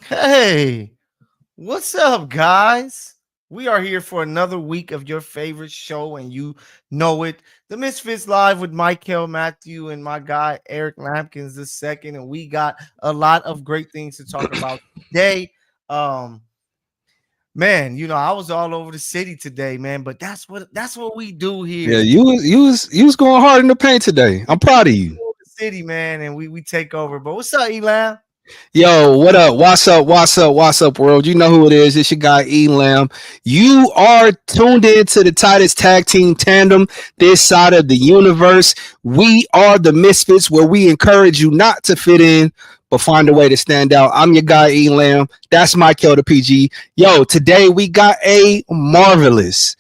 Hey, what's up, guys? We are here for another week of your favorite show, and you know it. The Misfits Live with Mykell, Matthew, and my guy Eric Lambkins the second. And we got a lot of great things to talk about today. Um, man, I was all over the city today, man, but that's what we do Yeah, here. you was going hard in the paint today. I'm proud of you. The city, man, and we take over. But what's up, Elam? Yo, what up? What's up? What's up? What's up, world? You know who it is. It's your guy Elam. You are tuned in to the tightest tag team tandem this side of the universe. We are the Misfits, where we encourage you not to fit in, but find a way to stand out. I'm your guy Elam. That's Mykell the PG. Yo, today we got a marvelous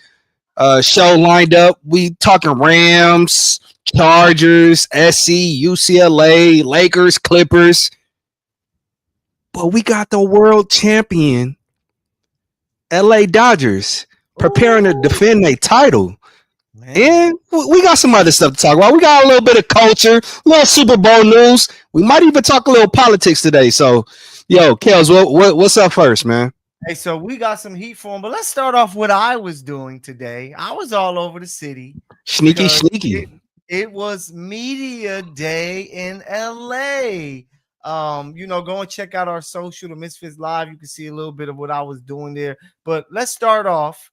show lined up. We talking Rams, Chargers, SC, UCLA, Lakers, Clippers. But we got the world champion LA Dodgers preparing to Ooh, defend their title. man. And we got some other stuff to talk about. We got a little bit of culture, a little Super Bowl news. We might even talk a little politics today. So, yo, Kels, what's up first, man? Hey, so we got some heat for him, but let's start off what I was doing today. I was all over the city Sneaky, because it, sneaky. it was media day in LA. Go and check out our social, the Misfits Live. You can see a little bit of what I was doing there. But let's start off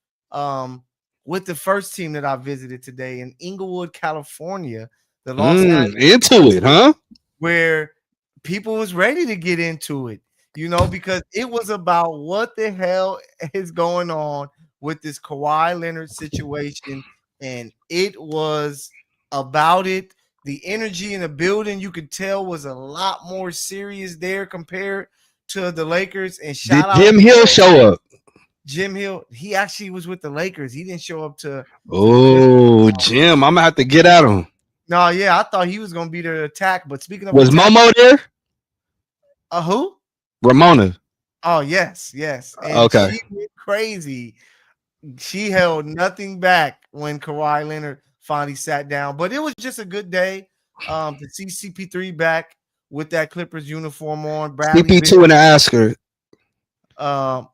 with the first team that I visited today in Inglewood, California, the Los Angeles, Into it, huh? where people was ready to get into it, because it was about what the hell is going on with this Kawhi Leonard situation, and it was about it. The energy in the building, you could tell, was a lot more serious there compared to the Lakers. And Did shout out Jim Hill show up? Jim Hill. He actually was with the Lakers. He didn't show up to the visit. Oh, Jim, I'm gonna have to get at him. No, yeah, I thought he was gonna be there to attack. But speaking of Was attack, Momo there? who? Ramona. Oh, yes. And Okay. she went crazy. She held nothing back when Kawhi Leonard finally sat down. But it was just a good day to see CP3 back with that Clippers uniform on. Bradley Bill. CP2 and the asterisk.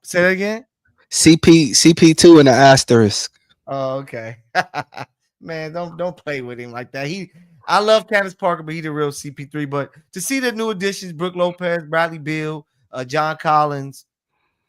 Say that again. CP2 and the asterisk. Oh, okay. Man, don't play with him like that. I love Candace Parker, but he's the real CP3. But to see the new additions, Brooke Lopez, Bradley Bill, John Collins,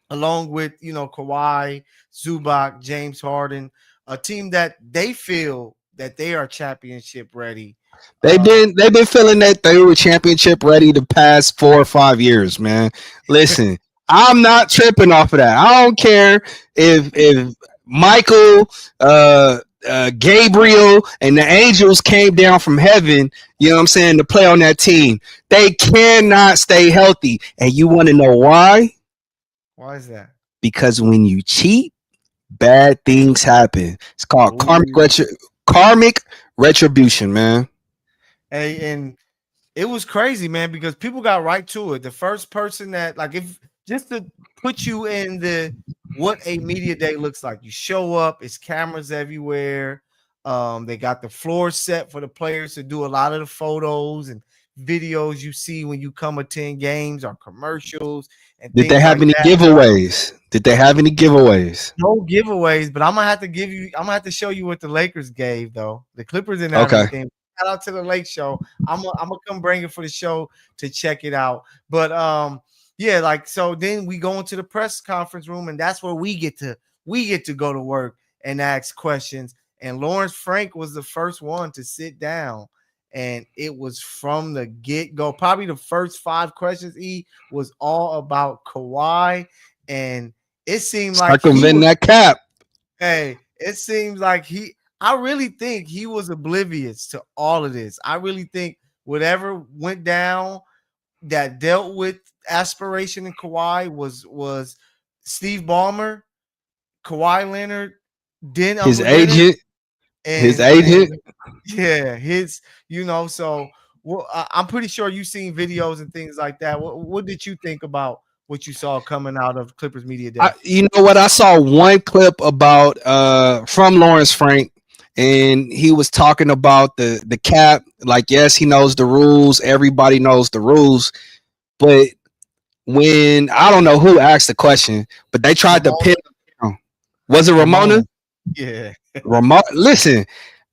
along with Kawhi, Zubac, James Harden, a team that they feel that they are championship ready. They've been feeling that they were championship ready the past 4 or 5 years, man. Listen, I'm not tripping off of that. I don't care if Mykell, Gabriel, and the Angels came down from heaven, you know what I'm saying, to play on that team. They cannot stay healthy. And you want to know why? Why is that? Because when you cheat, bad things happen. It's called Ooh. karmic retribution, man. And it was crazy, man, because people got right to it. The first person that, like, if just to put you in the what a media day looks like, you show up, it's cameras everywhere. They got the floor set for the players to do a lot of the photos and videos you see when you come attend games or commercials and Did they things have like any that. giveaways? Did they have any giveaways? No giveaways, but I'm gonna have to show you what the Lakers gave though. The Clippers didn't have Okay. anything. Shout out to the Lake Show. I'm gonna come bring it for the show to check it out. But yeah, like so then we go into the press conference room, and that's where we get to go to work and ask questions. And Lawrence Frank was the first one to sit down, and it was from the get-go. Probably the first 5 questions was all about Kawhi, and it seemed like he Circumventing was. that cap. Hey, it seems like I really think he was oblivious to all of this. I really think whatever went down that dealt with aspiration in Kawhi was Steve Ballmer, Kawhi Leonard, then His Uncle Dennis, agent. His and agent. yeah, so well, I'm pretty sure you've seen videos and things like that. What did you think about what you saw coming out of Clippers Media Day? You know what? I saw one clip about from Lawrence Frank, and he was talking about the cap. Like, yes, he knows the rules. Everybody knows the rules, but when I don't know who asked the question, but they tried to pin Ramona. him down. Was it Ramona? Ramona. Yeah. Ramona. Listen,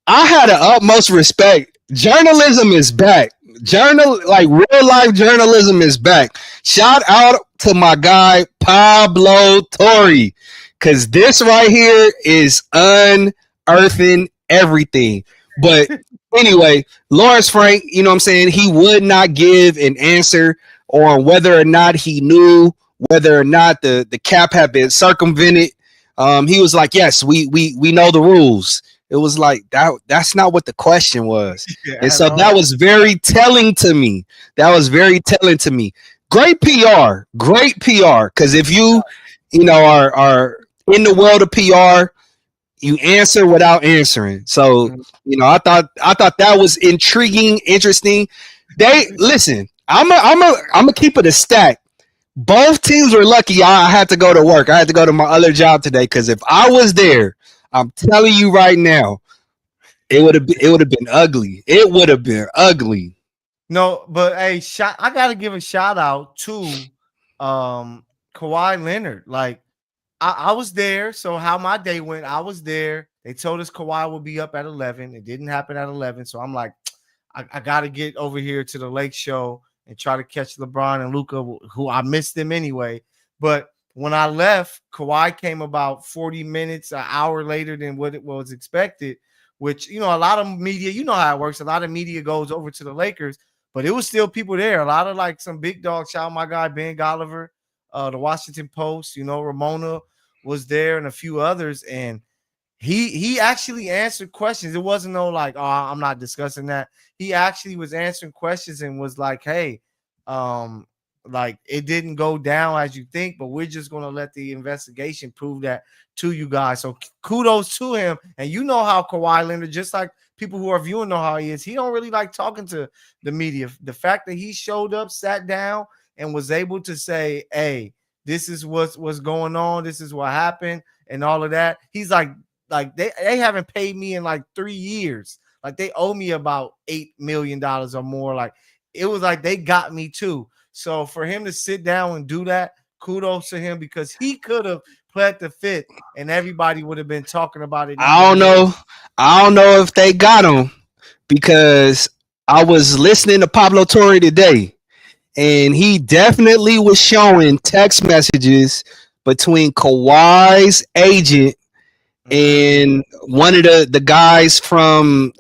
I had the utmost respect. Journalism is back. Like real life journalism is back. Shout out to my guy Pablo Torre, because this right here is unearthing everything. But anyway, Lawrence Frank, you know what I'm saying? He would not give an answer on whether or not he knew whether or not the cap had been circumvented. He was like, "Yes, we know the rules." It was like that's not what the question was. Yeah, And I so know. that was very telling to me. That was very telling to me. Great PR. Great PR. Because if you know, are in the world of PR, you answer without answering. So, Mhm. I thought that was intriguing, interesting. They listen, I'm a keep it a stack. Both teams were lucky I had to go to work. I had to go to my other job today because if I was there, I'm telling you right now, it would have been ugly. It would have been ugly. No, but hey, I gotta give a shout out to Kawhi Leonard. Like I was there, so how my day went, I was there. They told us Kawhi would be up at 11. It didn't happen at 11, so I'm like, I gotta get over here to the Lake Show and try to catch LeBron and Luca, who I missed them anyway. But when I left, Kawhi came about 40 minutes, an hour later than what it was expected. Which a lot of media, you know how it works. A lot of media goes over to the Lakers, but it was still people there. A lot of like some big dogs. Shout out my guy Ben Golliver, the Washington Post. Ramona was there and a few others, and he actually answered questions. It wasn't no like, oh, I'm not discussing that. He actually was answering questions and was like, hey, like it didn't go down as you think, but we're just gonna let the investigation prove that to you guys. So kudos to him. And you know how Kawhi Leonard, just like people who are viewing know how he is, he don't really like talking to the media. The fact that he showed up, sat down, and was able to say, hey, this is what's going on, this is what happened, and all of that. He's like they haven't paid me in like 3 years. Like they owe me about $8 million or more. Like it was like they got me too. So for him to sit down and do that, kudos to him, because he could have pled the fifth and everybody would have been talking about it I even don't more. know. I don't know if they got him because I was listening to Pablo Torre today, and he definitely was showing text messages between Kawhi's agent and one of the guys from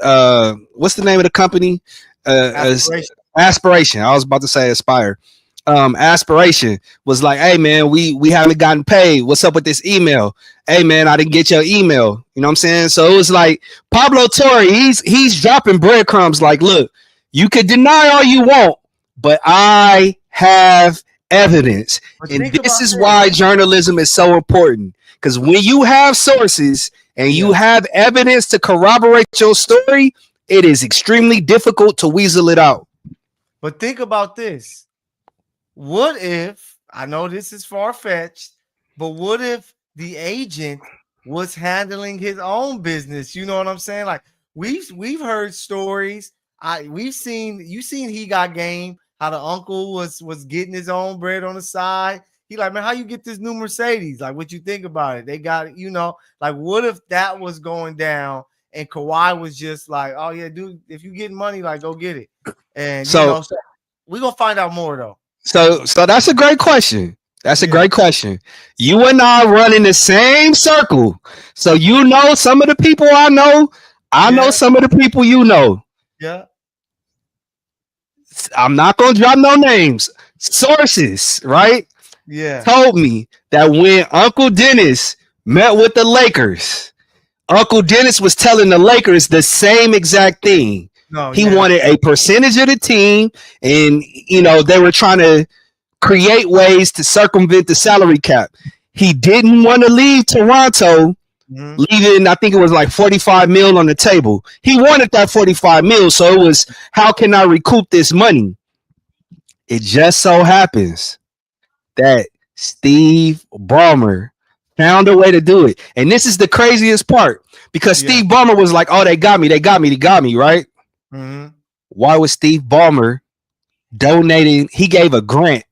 what's the name of the company? Aspiration. Aspiration. I was about to say Aspire. Aspiration was like, hey man, we haven't gotten paid. What's up with this email? Hey man, I didn't get your email. You know what I'm saying? So it was like Pablo Torre, he's dropping breadcrumbs like, look, you could deny all you want, but I have evidence. But And think this about is this. why journalism is so important. Because when you have sources and you Yeah. have evidence to corroborate your story, it is extremely difficult to weasel it out. But think about this. What if, I know this is far fetched, but what if the agent was handling his own business? You know what I'm saying? Like we've heard stories. We've seen he got game, how the uncle was getting his own bread on the side. He like, man, how you get this new Mercedes? Like, what you think about it? They got it, like what if that was going down and Kawhi was just like, oh yeah, dude, if you get money, like go get it. And So so we're gonna find out more though. so that's a great question. That's a Yeah. great question. You and I run in the same circle. So you know some of the people I know. I know Yeah. some of the people you know. Yeah. I'm not gonna drop no names. Sources, right? Yeah. Told me that when Uncle Dennis met with the Lakers, Uncle Dennis was telling the Lakers the same exact thing. No, He yeah. wanted a percentage of the team, and they were trying to create ways to circumvent the salary cap. He didn't want to leave Toronto, leaving, I think it was like 45 mil on the table. He wanted that 45 mil, so it was, how can I recoup this money? It just so happens that Steve Ballmer found a way to do it. And this is the craziest part, because Yeah. Steve Ballmer was like, oh, they got me, right? Mhm. Why was Steve Ballmer donating? He gave a grant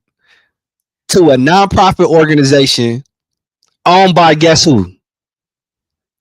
to a nonprofit organization owned by guess who?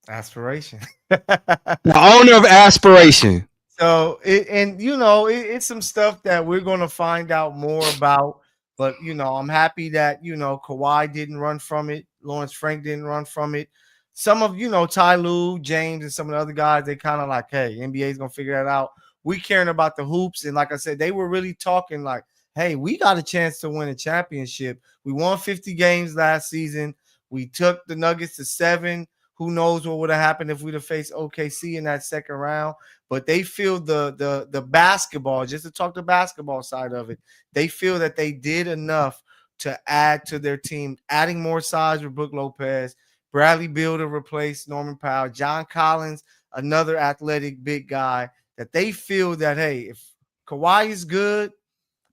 Aspiration. The owner of Aspiration. So it's some stuff that we're gonna find out more about. But I'm happy that Kawhi didn't run from it. Lawrence Frank didn't run from it. Some of Ty Lue, James, and some of the other guys, they kind of like, hey, NBA's gonna figure that out. We caring about the hoops, and like I said, they were really talking like, hey, we got a chance to win a championship. We won 50 games last season. We took the Nuggets to 7. Who knows what would have happened if we'd have faced OKC in that second round? But they feel the basketball, just to talk the basketball side of it, they feel that they did enough to add to their team, adding more size with Brook Lopez, Bradley Beal to replace Norman Powell, John Collins, another athletic big guy, that they feel that, hey, if Kawhi is good,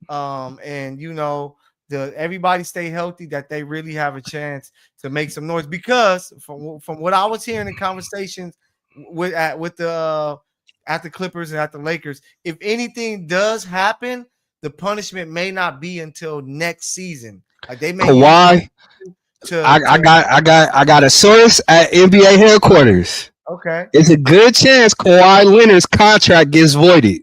and everybody stay healthy, that they really have a chance to make some noise. Because from what I was hearing in conversations with the at the Clippers and at the Lakers, if anything does happen, the punishment may not be until next season. Like they may use Kawhi. I got a source at NBA headquarters. Okay. It's a good chance Kawhi Leonard's contract gets voided.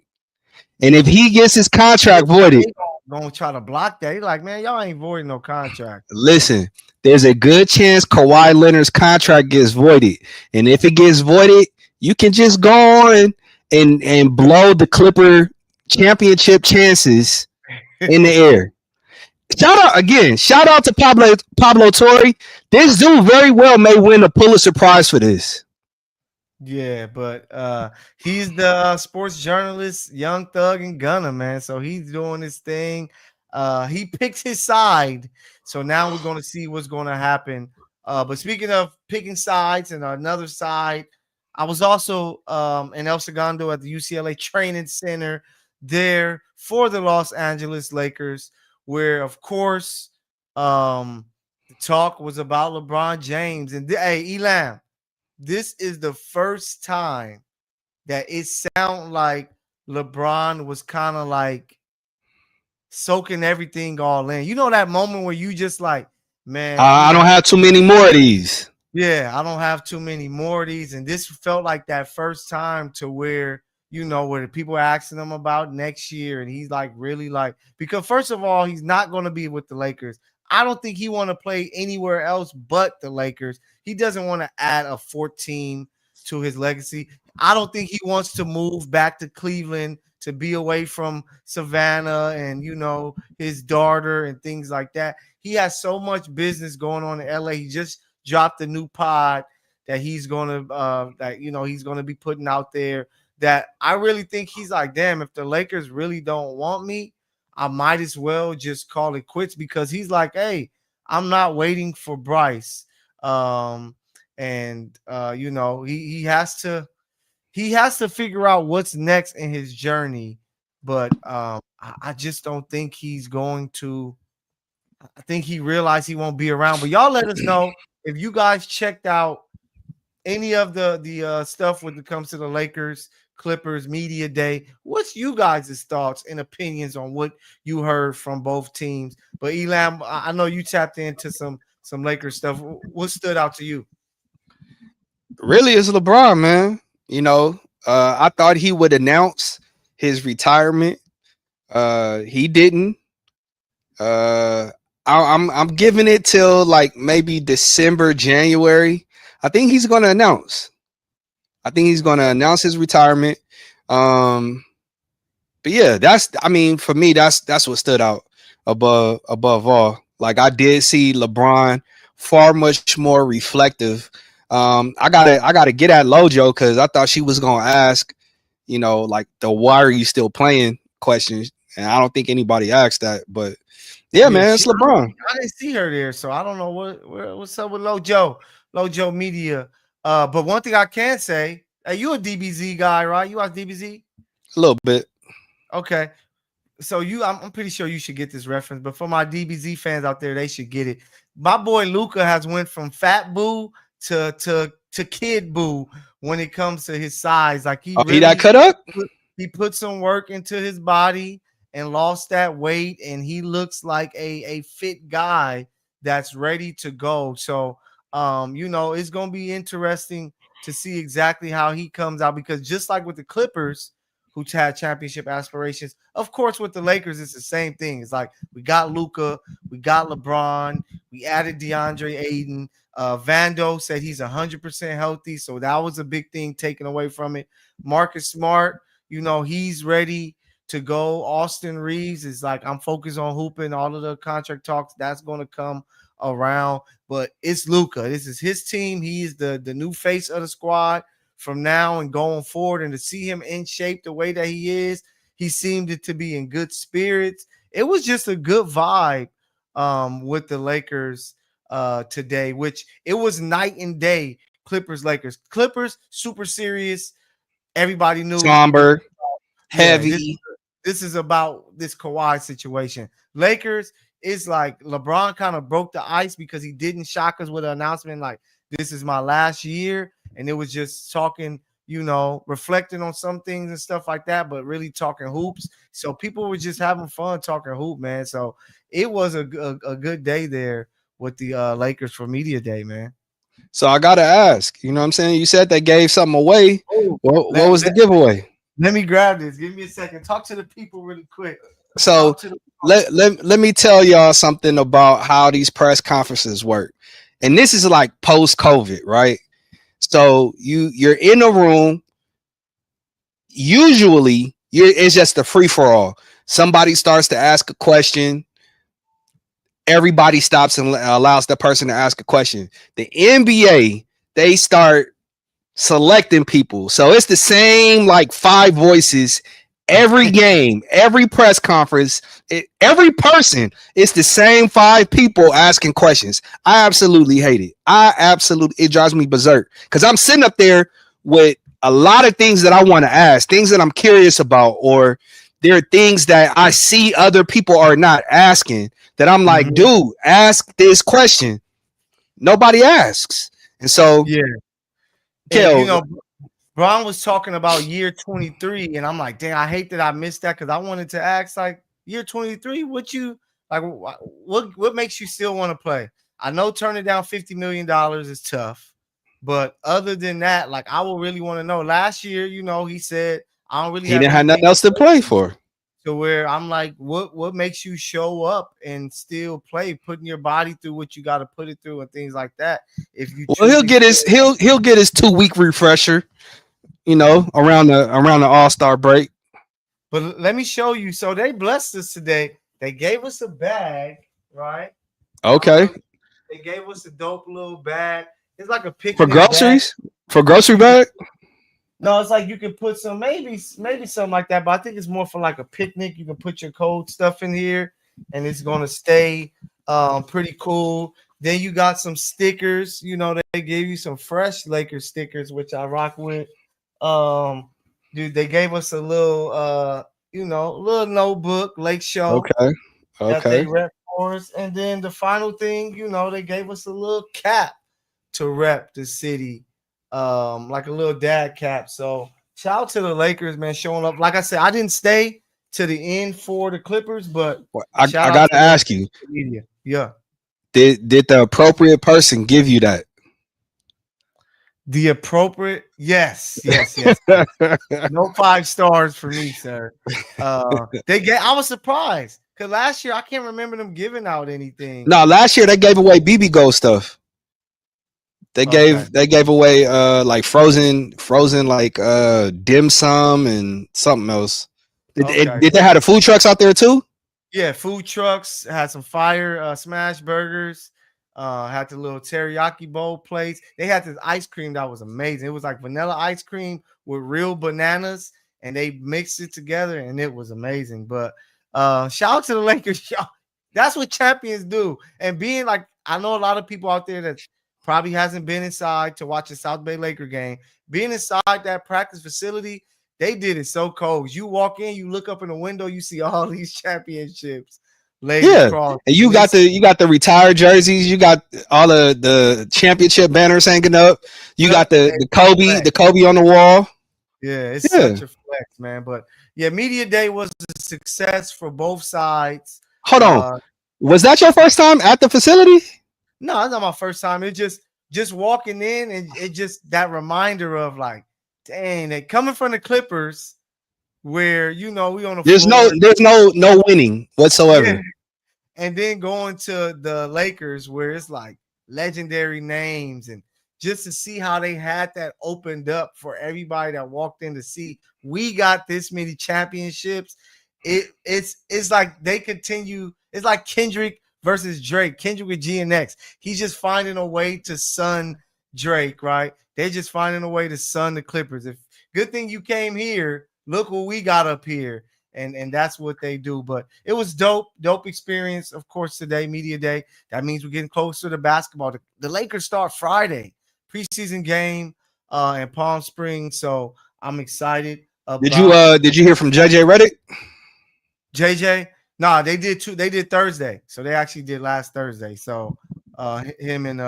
And if he gets his contract voided, gonna try to block that. He's like, man, y'all ain't voiding no contract. Listen, there's a good chance Kawhi Leonard's contract gets voided. And if it gets voided, you can just go on and blow the Clipper championship chances in the air. Shout out to Pablo Torre. This dude very well may win a Pulitzer Prize for this. Yeah, but he's the sports journalist, young thug and gunner, man. So he's doing his thing. He picked his side. So now we're going to see what's going to happen. But speaking of picking sides and another side, I was also in El Segundo at the UCLA Training Center there for the Los Angeles Lakers, where, of course, the talk was about LeBron James. And hey, Elam, this is the first time that it sounded like LeBron was kind of like soaking everything all in. You know that moment where you just like, man, I don't have too many more of these. Yeah, I don't have too many more of these. And this felt like that first time to where, where the people are asking him about next year. And he's like, really like, because first of all, he's not going to be with the Lakers. I don't think he want to play anywhere else but the Lakers. He doesn't want to add a 14 to his legacy. I don't think he wants to move back to Cleveland to be away from Savannah and, his daughter and things like that. He has so much business going on in LA. He just dropped a new pod that he's going to he's going to be putting out there, that I really think he's like, damn, if the Lakers really don't want me, I might as well just call it quits, because he's like, hey, I'm not waiting for Bryce. He has to figure out what's next in his journey. But I just don't think he's going to. I think he realized he won't be around. But y'all let us know if you guys checked out any of the stuff when it comes to the Lakers Clippers media day. What's you guys' thoughts and opinions on what you heard from both teams? But Elam, I know you tapped into some Lakers stuff. What stood out to you? Really, it's LeBron, man. I thought he would announce his retirement. He didn't. I'm giving it till like maybe December, January. I think he's going to announce. I think he's going to announce his retirement. But yeah, for me, that's what stood out above all. Like, I did see LeBron far much more reflective. I gotta get at Lojo, because I thought she was gonna ask, like the why are you still playing questions, and I don't think anybody asked that. But yeah, man, it's LeBron. I didn't see her there, so I don't know what's up with Lojo Media. But one thing I can say, hey, you a DBZ guy, right? You watch DBZ? A little bit. Okay. So I'm pretty sure you should get this reference, but for my DBZ fans out there, they should get it. My boy Luka has went from fat boo to kid boo when it comes to his size. Like he got cut up. He put some work into his body, and lost that weight, and he looks like a fit guy that's ready to go. So it's gonna be interesting to see exactly how he comes out, because just like with the Clippers, who had championship aspirations, of course with the Lakers it's the same thing. It's like we got Luka, we got LeBron, we added DeAndre Ayton. Vando said he's 100% healthy, so that was a big thing taken away from it. Marcus Smart, he's ready to go. Austin Reeves is like, I'm focused on hooping. All of the contract talks, that's going to come around. But it's Luka. This is his team. He is the new face of the squad from now and going forward. And to see him in shape the way that he is, he seemed to be in good spirits. It was just a good vibe with the Lakers today, which it was night and day. Lakers. Clippers, super serious. Everybody knew. Somber, heavy. Yeah, this is about this Kawhi situation. Lakers is like LeBron kind of broke the ice because he didn't shock us with an announcement like, this is my last year. And it was just talking, reflecting on some things and stuff like that, but really talking hoops. So people were just having fun talking hoop, man. So it was a good day there with the Lakers for Media Day, man. So I got to ask, you know what I'm saying? You said they gave something away. What was the giveaway? Let me grab this. Give me a second. Talk to the people really quick. So let me tell y'all something about how these press conferences work. And this is like post-COVID, right? So you're in a room. Usually it's just a free-for-all. Somebody starts to ask a question. Everybody stops and allows the person to ask a question. The NBA, they start selecting people. So it's the same like 5 voices every game, every press conference, every person. It's the same 5 people asking questions. I absolutely hate it. It drives me berserk because I'm sitting up there with a lot of things that I want to ask, things that I'm curious about, or there are things that I see other people are not asking that I'm like, dude, ask this question. Nobody asks. And so, yeah. And, Brown was talking about year 23, and I'm like, dang, I hate that I missed that because I wanted to ask, like, year 23, what makes you still want to play? I know turning down $50 million is tough, but other than that, like, I will really want to know. Last year, he said, I don't really he didn't have nothing else to play for. To where I'm like, what makes you show up and still play, putting your body through what you got to put it through and things like that? If you he'll get his 2-week refresher, around the All-Star break. But let me show you. So they blessed us today. They gave us a bag, right? Okay. They gave us a dope little bag. It's like a picnic for groceries. Bag. For grocery bag. No, it's like you can put some, maybe something like that, but I think it's more for like a picnic. You can put your cold stuff in here, and it's gonna stay pretty cool. Then you got some stickers. They gave you some fresh Lakers stickers, which I rock with. Dude, they gave us a little little notebook, Lake Show. Okay. That they rep for us. And then the final thing, they gave us a little cap to rep the city. Like a little dad cap. So shout out to the Lakers, man, showing up. Like I said, I didn't stay to the end for the Clippers, but I gotta ask you. Media. Yeah. Did the appropriate person give you that? The appropriate, yes. No 5 stars for me, sir. I was surprised because last year I can't remember them giving out anything. No, last year they gave away BB Gold stuff. They gave away like frozen like dim sum and something else. Did they have the food trucks out there too? Yeah, food trucks had some fire smash burgers. Had the little teriyaki bowl plates. They had this ice cream that was amazing. It was like vanilla ice cream with real bananas, and they mixed it together, and it was amazing. But shout out to the Lakers. That's what champions do. And being like, I know a lot of people out there that probably hasn't been inside to watch a South Bay Laker game. Being inside that practice facility, they did it so cold. You walk in, you look up in the window, you see all these championships. And you got the retired jerseys, you got all of the championship banners hanging up, you got the Kobe on the wall. Yeah, it's Yeah. such a flex, man. But yeah, media day was a success for both sides. Hold on. Uh, Was that your first time at the facility? no, it's not my first time. It just walking in and it just that reminder of like, dang, they coming from the Clippers where we on the floor. There's no winning Yeah. whatsoever. And then going to the Lakers where it's like legendary names and just to see how they had that opened up for everybody that walked in to see we got this many championships. It's like they continue. It's like Kendrick versus Drake. Kendrick with GNX. He's just finding a way to sun Drake, right? They're just finding a way to sun the Clippers. If good thing you came here, look what we got up here. And that's what they do. But it was dope experience, of course, today, media day. That means we're getting closer to basketball. The Lakers start Friday, preseason game in Palm Springs. So I'm excited about Did you hear from JJ Redick? JJ. Nah, they did too. They did Thursday. So they actually did last Thursday. So him and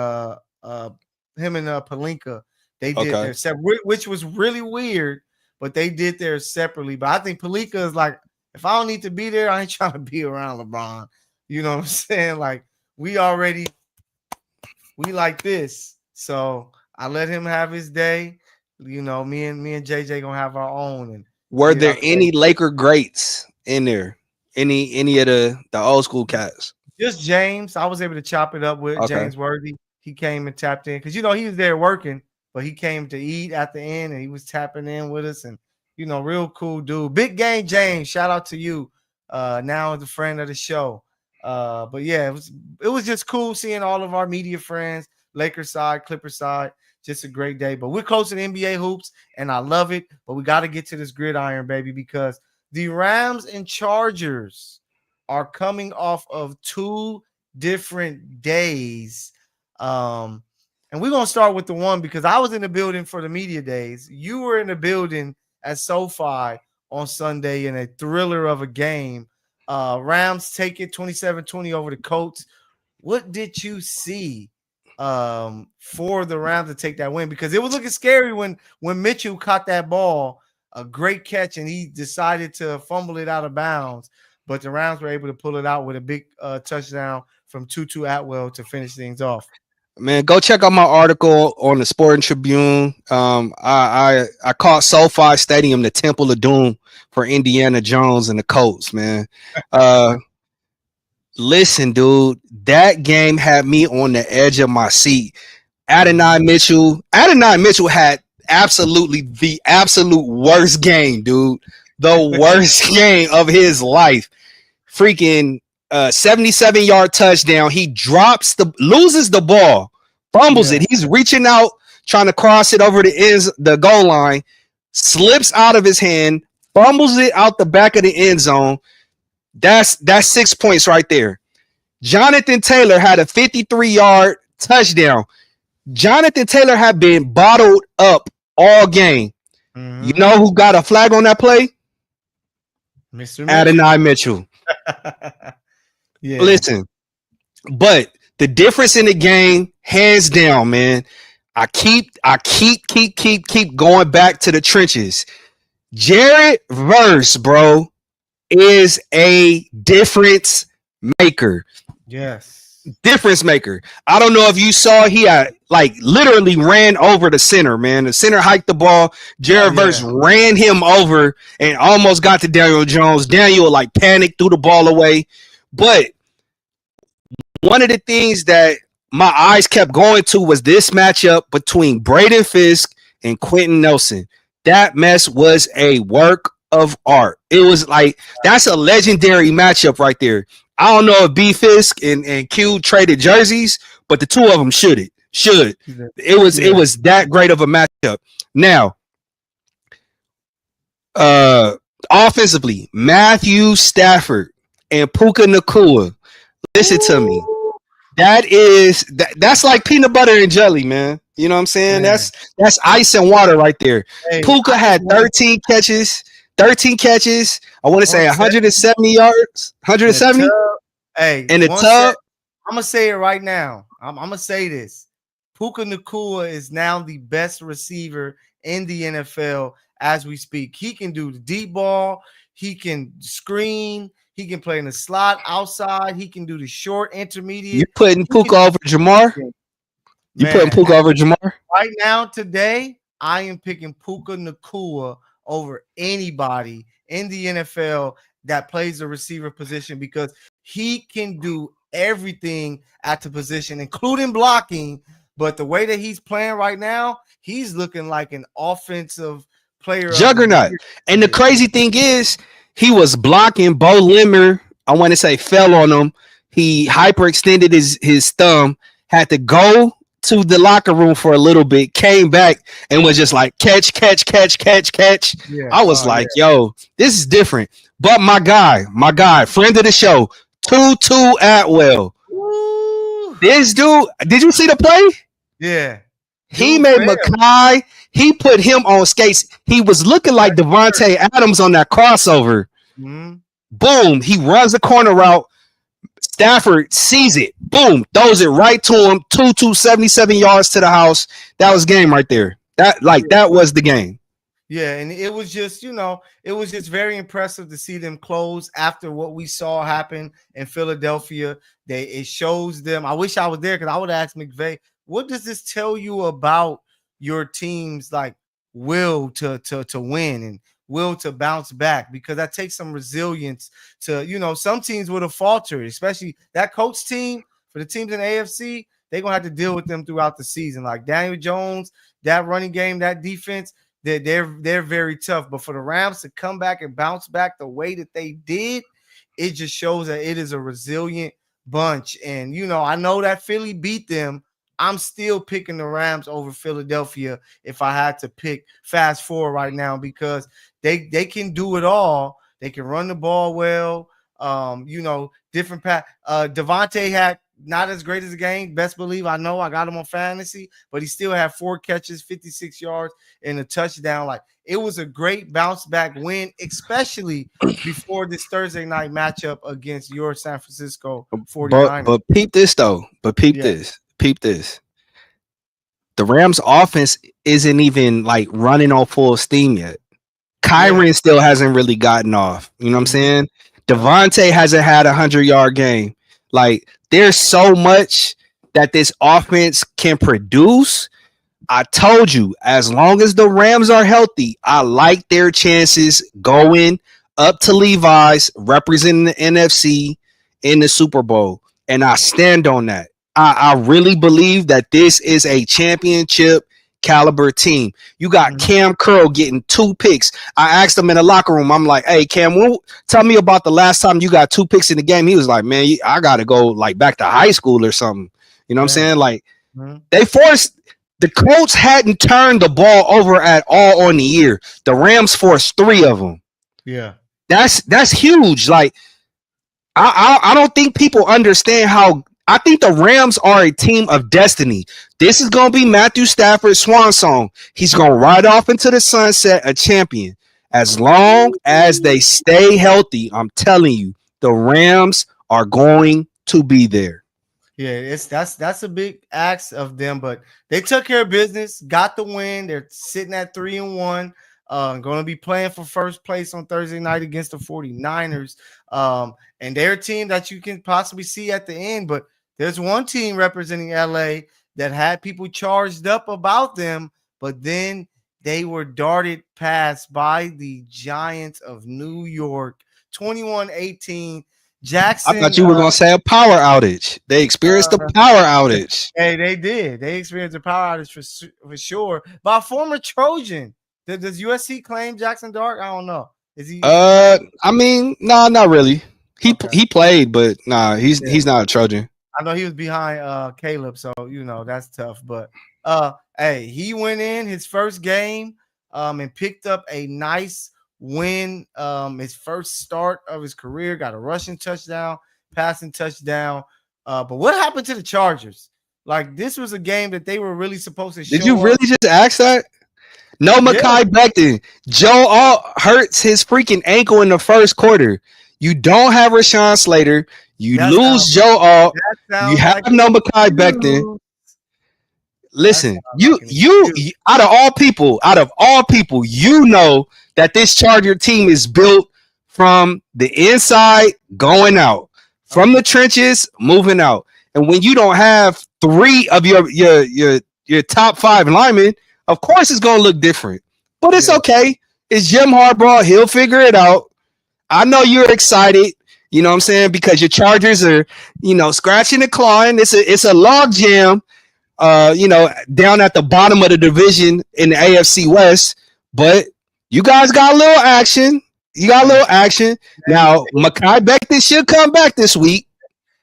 Palinka, they did Okay. their separate, which was really weird. But they did theirs separately. But I think Palinka is like, if I don't need to be there, I ain't trying to be around LeBron. You know what I'm saying? Like, we like this. So I let him have his day. You know, me and JJ gonna have our own. And Were there any Laker greats in there? Any of the old school cats? just James. I was able to chop it up with James Worthy. He came and tapped in because he was there working. But he came to eat at the end and he was tapping in with us and, real cool dude. Big game, James. Shout out to you. Now as a friend of the show. But yeah, it was just cool seeing all of our media friends, Lakers side, Clippers side. Just a great day. But we're close to the NBA hoops and I love it. But we got to get to this gridiron, baby, because the Rams and Chargers are coming off of 2 different days. And we're going to start with the one because I was in the building for the media days. You were in the building at SoFi on Sunday in a thriller of a game. Rams take it 27-20 over the Colts. What did you see for the Rams to take that win? Because it was looking scary when Mitchell caught that ball, a great catch, and he decided to fumble it out of bounds. But the Rams were able to pull it out with a big touchdown from Tutu Atwell to finish things off. Man, go check out my article on the Sporting Tribune. I called SoFi Stadium the Temple of Doom for Indiana Jones and the Colts, man. Listen, dude, that game had me on the edge of my seat. Adonai Mitchell had the absolute worst game, dude. The worst game of his life. Freaking 77-yard touchdown. He loses the ball, fumbles it. He's reaching out, trying to cross it over the goal line, slips out of his hand, fumbles it out the back of the end zone. That's 6 points right there. Jonathan Taylor had a 53-yard touchdown. Jonathan Taylor had been bottled up all game. Mm-hmm. You know who got a flag on that play? Mr. Adonai Mitchell. Yeah. Listen, but the difference in the game, hands down, man. I keep going back to the trenches. Jared Verse, bro, is a difference maker. Yes. Difference maker. I don't know if you saw, he had literally ran over the center, man. The center hiked the ball. Jared Verse ran him over and almost got to Daniel Jones. Daniel panicked, threw the ball away. But one of the things that my eyes kept going to was this matchup between Braden Fisk and Quentin Nelson. That mess was a work of art. It was that's a legendary matchup right there. I don't know if B Fisk and Q traded jerseys, but the two of them should. It was that great of a matchup. Now, offensively, Matthew Stafford and Puka Nacua. Listen to me. That's like peanut butter and jelly, man. You know what I'm saying? Man. That's ice and water right there. Hey, Puka had 13 catches. I want to say 170 yards. 170. Hey, in the tub. I'm gonna say it right now. I'm gonna say this. Puka Nacua is now the best receiver in the NFL as we speak. He can do the deep ball. He can screen. He can play in the slot outside. He can do the short intermediate. You putting Puka over Jamar? You putting Puka over Jamar? Right now, today, I am picking Puka Nacua over anybody in the NFL that plays the receiver position because he can do everything at the position, including blocking. But the way that he's playing right now, he's looking like an offensive player. Juggernaut. And the crazy thing is, he was blocking. Bo Limmer, I want to say, fell on him. He hyperextended his thumb, had to go to the locker room for a little bit, came back and was just like, catch. Yeah, I was yo, this is different. But my guy, friend of the show, Tutu Atwell. Woo. This dude, did you see the play? Yeah. He made Mykell. He put him on skates. He was looking like Devontae Adams on that crossover. Mm-hmm. Boom. He runs the corner route. Stafford sees it. Boom. Throws it right to him. 77 yards to the house. That was game right there. That was the game. Yeah, and it was just, it was just very impressive to see them close after what we saw happen in Philadelphia. It shows them. I wish I was there because I would ask McVay, what does this tell you about your team's will to win and will to bounce back? Because that takes some resilience to, some teams would have faltered, especially that Colts team. For the teams in the AFC, they're going to have to deal with them throughout the season. Like Daniel Jones, that running game, that defense, they're very tough. But for the Rams to come back and bounce back the way that they did, it just shows that it is a resilient bunch. And, I know that Philly beat them. I'm still picking the Rams over Philadelphia if I had to pick fast forward right now because they can do it all. They can run the ball well. Different path. Devontae had not as great as a game. Best believe I know I got him on fantasy, but he still had 4 catches, 56 yards, and a touchdown. It was a great bounce back win, especially before this Thursday night matchup against your San Francisco 49ers. But peep this though. Peep this. The Rams offense isn't even running on full steam yet. Kyron still hasn't really gotten off. You know what I'm saying? Devontae hasn't had 100-yard game. There's so much that this offense can produce. I told you, as long as the Rams are healthy, I like their chances going up to Levi's, representing the NFC in the Super Bowl. And I stand on that. I really believe that this is a championship caliber team. You got Cam Curl getting 2 picks. I asked him in the locker room, I'm like, hey, Cam, tell me about the last time you got 2 picks in the game. He was like, man, I got to go back to high school or something. You know what I'm saying? They forced the Colts hadn't turned the ball over at all on the year. The Rams forced 3 of them. Yeah. That's huge. I don't think people understand how. I think the Rams are a team of destiny. This is going to be Matthew Stafford's swan song. He's going to ride off into the sunset a champion. As long as they stay healthy, I'm telling you, the Rams are going to be there. Yeah, that's a big ask of them, but they took care of business, got the win. They're sitting at 3-1. Going to be playing for first place on Thursday night against the 49ers. And they're a team that you can possibly see at the end, but there's one team representing LA that had people charged up about them, but then they were darted past by the Giants of New York, 21-18. Jackson. I thought you were going to say a power outage. They experienced a power outage. Hey, they did. They experienced a power outage for sure. By a former Trojan. Does USC claim Jackson Dart? I don't know. Is he? I mean, no, not really. He played, but he's not a Trojan. I know he was behind Caleb, so that's tough. But hey, he went in his first game and picked up a nice win. His first start of his career, got a rushing touchdown, passing touchdown. But what happened to the Chargers? This was a game that they were really supposed to show. Did you really just ask that? No, Mekhi Becton. Joe hurts his freaking ankle in the first quarter. You don't have Rashawn Slater. You lose Joe Alt. You have no Mekhi Becton. Listen, not like an excuse. out of all people, you know that this Charger team is built from the inside going out, from the trenches moving out. And when you don't have three of your top five linemen, of course it's gonna look different. But it's okay. It's Jim Harbaugh. He'll figure it out. I know you're excited. You know what I'm saying? Because your Chargers are, scratching and clawing. It's a log jam. Down at the bottom of the division in the AFC West. But you guys got a little action. Now, Mekhi Becton should come back this week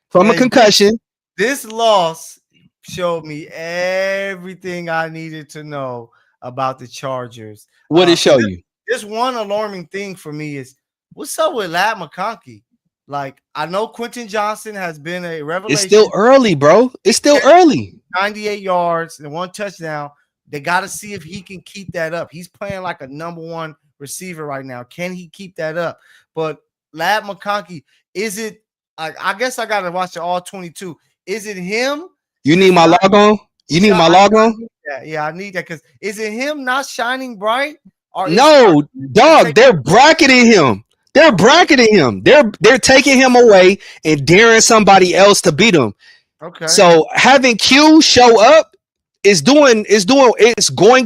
from a concussion. This loss showed me everything I needed to know about the Chargers. What did it show you? This one alarming thing for me is, what's up with Ladd McConkey? Like, I know Quentin Johnson has been a revelation. It's still early, bro. It's still early. 98 yards and 1 touchdown. They got to see if he can keep that up. He's playing like a number one receiver right now. Can he keep that up? But Ladd McConkey, is it? I guess I got to watch the all 22. Is it him? You need my log on? You need my log on? Yeah, I need that, because is it him not shining bright? No, dog. They're bracketing him. They're bracketing him. They're taking him away and daring somebody else to beat him. Okay. So having Q show up it's going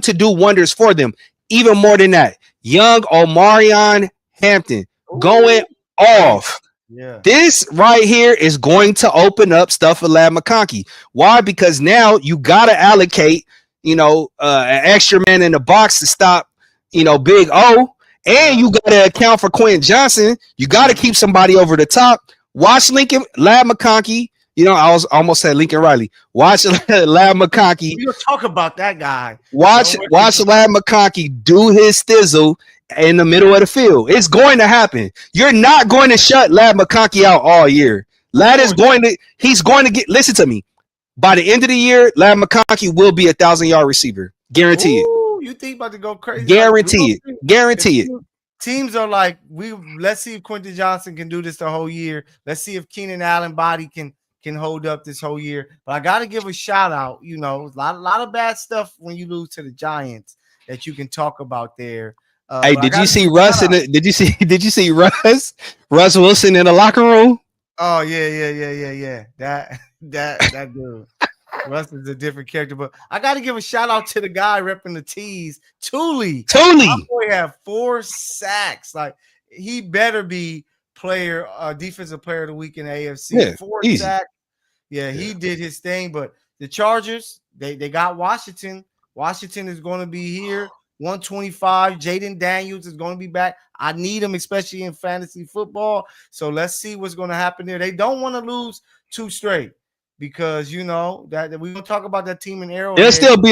to do wonders for them. Even more than that, young Omarion Hampton going off. Yeah. This right here is going to open up stuff for Ladd McConkey. Why? Because now you got to allocate, an extra man in the box to stop, Big O. And you got to account for Quentin Johnson. You got to keep somebody over the top. Watch Ladd McConkey. I was almost said Lincoln Riley. Watch Ladd McConkey. We'll talk about that guy. Watch Ladd McConkey do his thizzle in the middle of the field. It's going to happen. You're not going to shut Ladd McConkey out all year. He's going to get, listen to me. By the end of the year, Ladd McConkey will be 1,000-yard receiver. Guarantee it. You think about to go crazy? Guarantee it. Teams are like, let's see if Quentin Johnson can do this the whole year. Let's see if Keenan Allen body can hold up this whole year. But I got to give a shout out. A lot of bad stuff when you lose to the Giants that you can talk about there. Hey, did you see Russ did you see Russ Wilson in the locker room? Oh yeah. That dude. Russ is a different character, but I got to give a shout out to the guy repping the T's, Thule. My boy had 4 sacks. Like, he better be defensive player of the week in the AFC. Yeah, 4 sacks. Yeah, he did his thing. But the Chargers, they got Washington. Washington is going to be here. 125. Jaden Daniels is going to be back. I need him, especially in fantasy football. So let's see what's going to happen there. They don't want to lose 2 straight. Because that we don't talk about that team in Arrowhead. They'll still be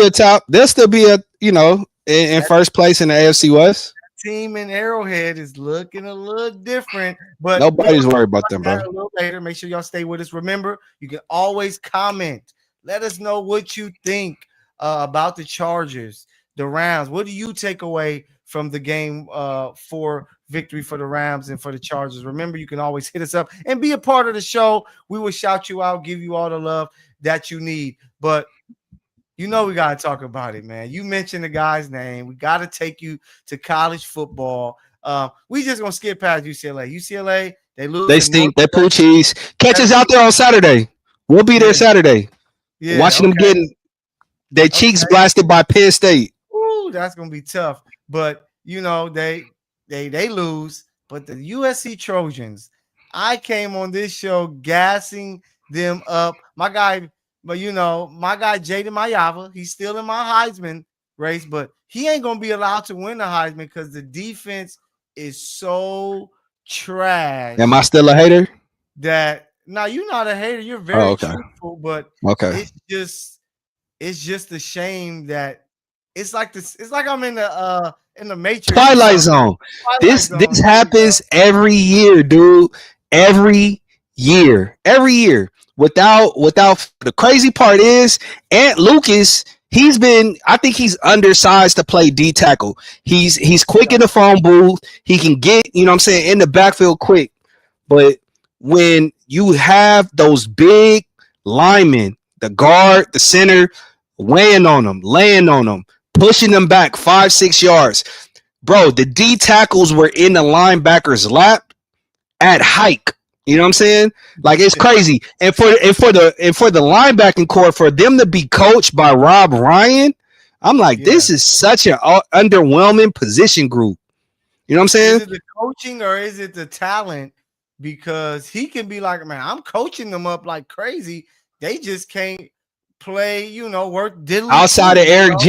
in first place in the AFC West. That team in Arrowhead is looking a little different, but nobody's worried about them, bro. A little later, make sure y'all stay with us. Remember, you can always comment. Let us know what you think about the Chargers, the Rams. What do you take away from the game for victory for the Rams and for the Chargers? Remember, you can always hit us up and be a part of the show. We will shout you out, give you all the love that you need. But we got to talk about it, man. You mentioned the guy's name. We got to take you to college football. We just going to skip past UCLA. UCLA, they lose. They stink. They pull cheese. Catch us out there on Saturday. We'll be there Saturday. Yeah, watching them getting their cheeks blasted by Penn State. Ooh, that's going to be tough. But, they lose, but the USC Trojans, I came on this show gassing them up. My guy Jaden Mayava, he's still in my Heisman race, but he ain't gonna be allowed to win the Heisman because the defense is so trash. Am I still a hater? No, you're not a hater. You're very truthful, but it's just a shame that it's like this. It's like I'm in the Matrix. Twilight Zone. This happens every year, dude. Every year. Without the crazy part is Ant Lucas. I think he's undersized to play D tackle. He's quick in the phone booth. He can get, in the backfield quick. But when you have those big linemen, the guard, the center, weighing on them, laying on them, pushing them back 5-6 yards. Bro, the D tackles were in the linebacker's lap at hike. You know what I'm saying? Like, it's crazy. And for the linebacking core, for them to be coached by Rob Ryan, I'm like, this is such an underwhelming position group. You know what I'm saying? Is it the coaching or is it the talent? Because he can be like, man, I'm coaching them up like crazy. They just can't play, work diddly. Outside of Eric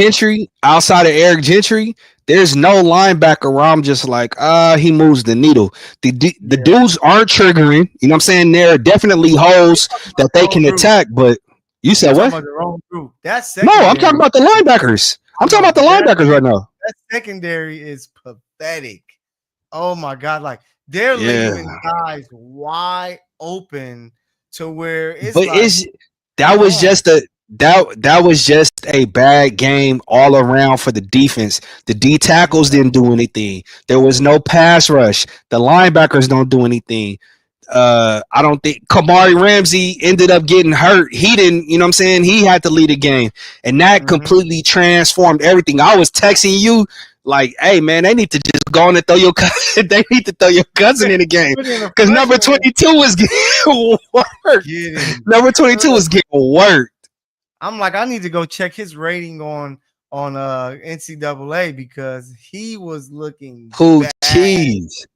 Gentry, there's no linebacker where I'm just like, he moves the needle. The dudes aren't triggering. You know what I'm saying? There are definitely holes that they can attack, but you said what? The wrong group. That's no, I'm talking about the linebackers. I'm talking about the linebackers right now. That secondary is pathetic. Oh my God. Like, they're leaving guys wide open to where it's that was just a bad game all around for the defense. The D tackles didn't do anything. There was no pass rush. The linebackers don't do anything. I don't think Kamari Ramsey ended up getting hurt. He didn't, you know what I'm saying? He had to lead the game. And that completely transformed everything. I was texting you like, hey man, they need to just go on and throw your cousin. They need to throw your cousin in the game. Because number 22 was getting worked. Number 22 was getting worked. I'm like, I need to go check his rating on NCAA because he was looking Poo cheese.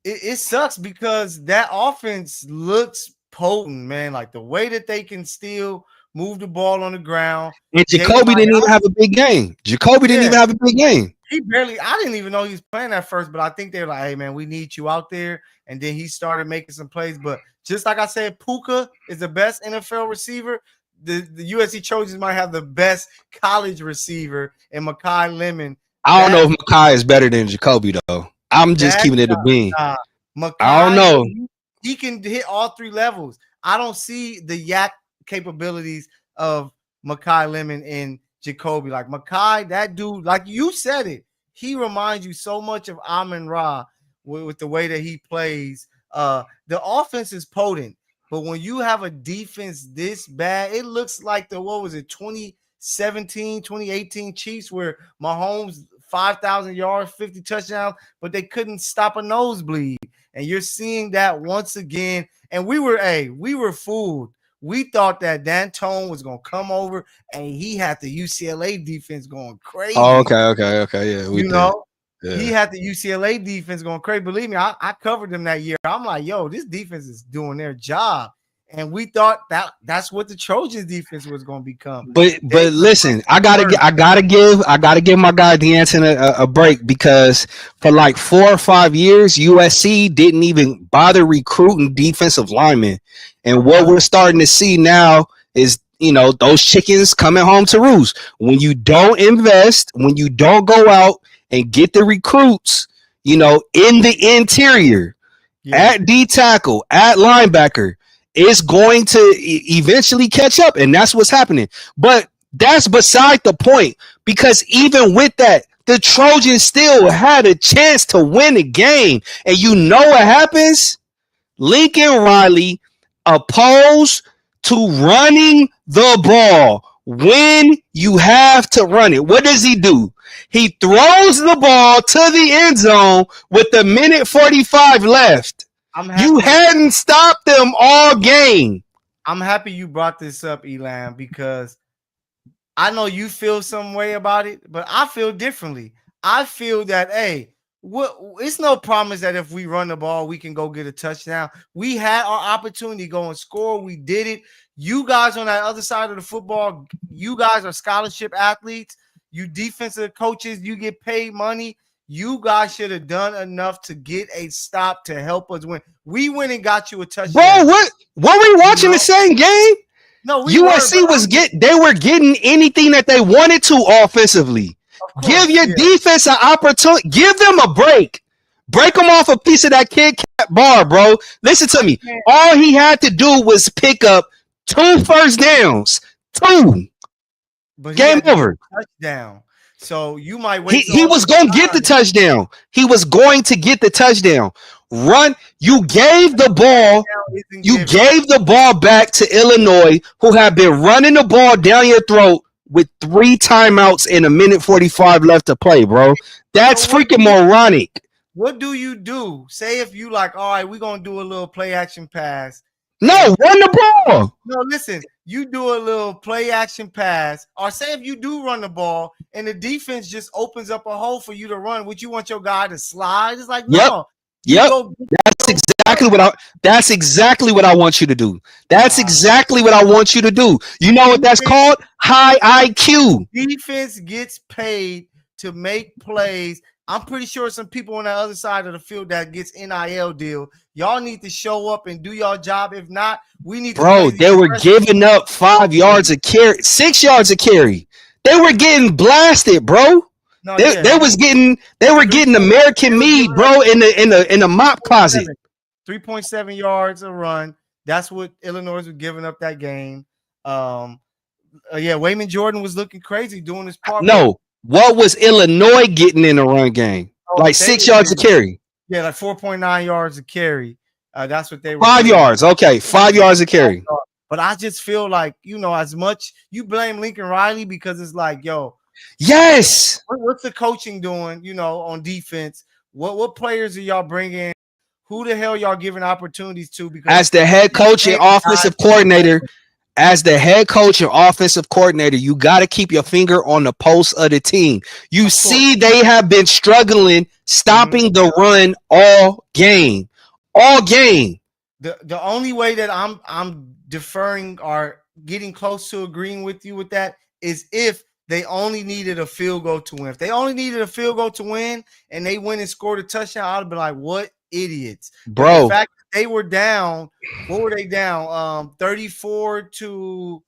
It sucks because that offense looks potent, man. Like the way that they can still move the ball on the ground. And Jacoby didn't even have a big game. He barely, I didn't even know he was playing at first, but I think they're like, hey, man, we need you out there. And then he started making some plays. But just like I said, Puka is the best NFL receiver. The USC Trojans might have the best college receiver in Mykell Lemon. I don't know if Mykell is better than Jacoby, though. I'm just keeping it a bean. I don't know. He can hit all three levels. I don't see the yak capabilities of Mykell Lemon and Jacoby. Like Mykell, that dude, like you said it, he reminds you so much of Amon-Ra with the way that he plays. The offense is potent, but when you have a defense this bad, it looks like 2017, 2018 Chiefs where Mahomes 5,000 yards, 50 touchdowns, but they couldn't stop a nosebleed. And you're seeing that once again. And we were fooled. We thought that D'Antoni was going to come over and he had the UCLA defense going crazy. Oh, okay. Yeah, he had the UCLA defense going crazy. Believe me, I covered them that year. I'm like, yo, this defense is doing their job. And we thought that's what the Trojans defense was going to become. But listen, I gotta give my guy D'Antoni a break because for like 4 or 5 years, USC didn't even bother recruiting defensive linemen. And what we're starting to see now is, those chickens coming home to roost. When you don't invest, when you don't go out and get the recruits, in the interior, at D tackle, at linebacker, it's going to eventually catch up, and that's what's happening. But that's beside the point, because even with that, the Trojans still had a chance to win the game. And you know what happens? Lincoln Riley opposed to running the ball when you have to run it. What does he do? He throws the ball to the end zone with a minute 45 left. You hadn't stopped them all game. I'm happy you brought this up, Elam, because I know you feel some way about it, but I feel differently. I feel that, it's no promise that if we run the ball, we can go get a touchdown. We had our opportunity to go and score. We did it. You guys on that other side of the football, you guys are scholarship athletes. You defensive coaches, you get paid money. You guys should have done enough to get a stop to help us win. We went and got you a touchdown. Bro, what? Were we watching the same game? No, USC they were getting anything that they wanted to offensively. Give your defense an opportunity. Give them a break. Break them off a piece of that Kit Kat bar, bro. Listen to me. All he had to do was pick up 2 first downs. 2. But game over. Touchdown. So you might wait. He was going to get the touchdown. He was going to get the touchdown. run. You gave the ball. You gave the ball back to Illinois, who have been running the ball down your throat with 3 timeouts and 1:45 left to play, bro. That's freaking moronic. What do you do? Say if you like, all right, we're gonna do a little play action pass. No, run the ball. No, listen, you do a little play action pass, or say if you do run the ball and the defense just opens up a hole for you to run, would you want your guy to slide? It's like, no. Yep. That's exactly what I want you to do. That's exactly what I want you to do. You know what that's called? High IQ. Defense gets paid to make plays. I'm pretty sure some people on the other side of the field that gets NIL deal. Y'all need to show up and do your job. If not, we need to. Bro, they were giving up 5 yards a carry, 6 yards a carry. They were getting blasted, bro. No, they were getting American meat, bro, in the mop closet. 3.7 yards a run. That's what Illinois was giving up that game. Wayman Jordan was looking crazy doing his part. No, what was Illinois getting in the run game? Like 6 yards a carry. Yeah, like 4.9 yards a carry. That's what they were. 5 yards. Okay, 5 yards a carry. But I just feel like, as much you blame Lincoln Riley because it's like, yo. Yes. What's the coaching doing, on defense? What players are y'all bringing? Who the hell y'all giving opportunities to? Because as the head coach and offensive coordinator, you got to keep your finger on the pulse of the team. You see, they have been struggling stopping the run all game. The only way that I'm deferring or getting close to agreeing with you with that is if they only needed a field goal to win. If they only needed a field goal to win and they went and scored a touchdown, I'd be like, what idiots. Bro. The fact that they were down, what were they down? 34 to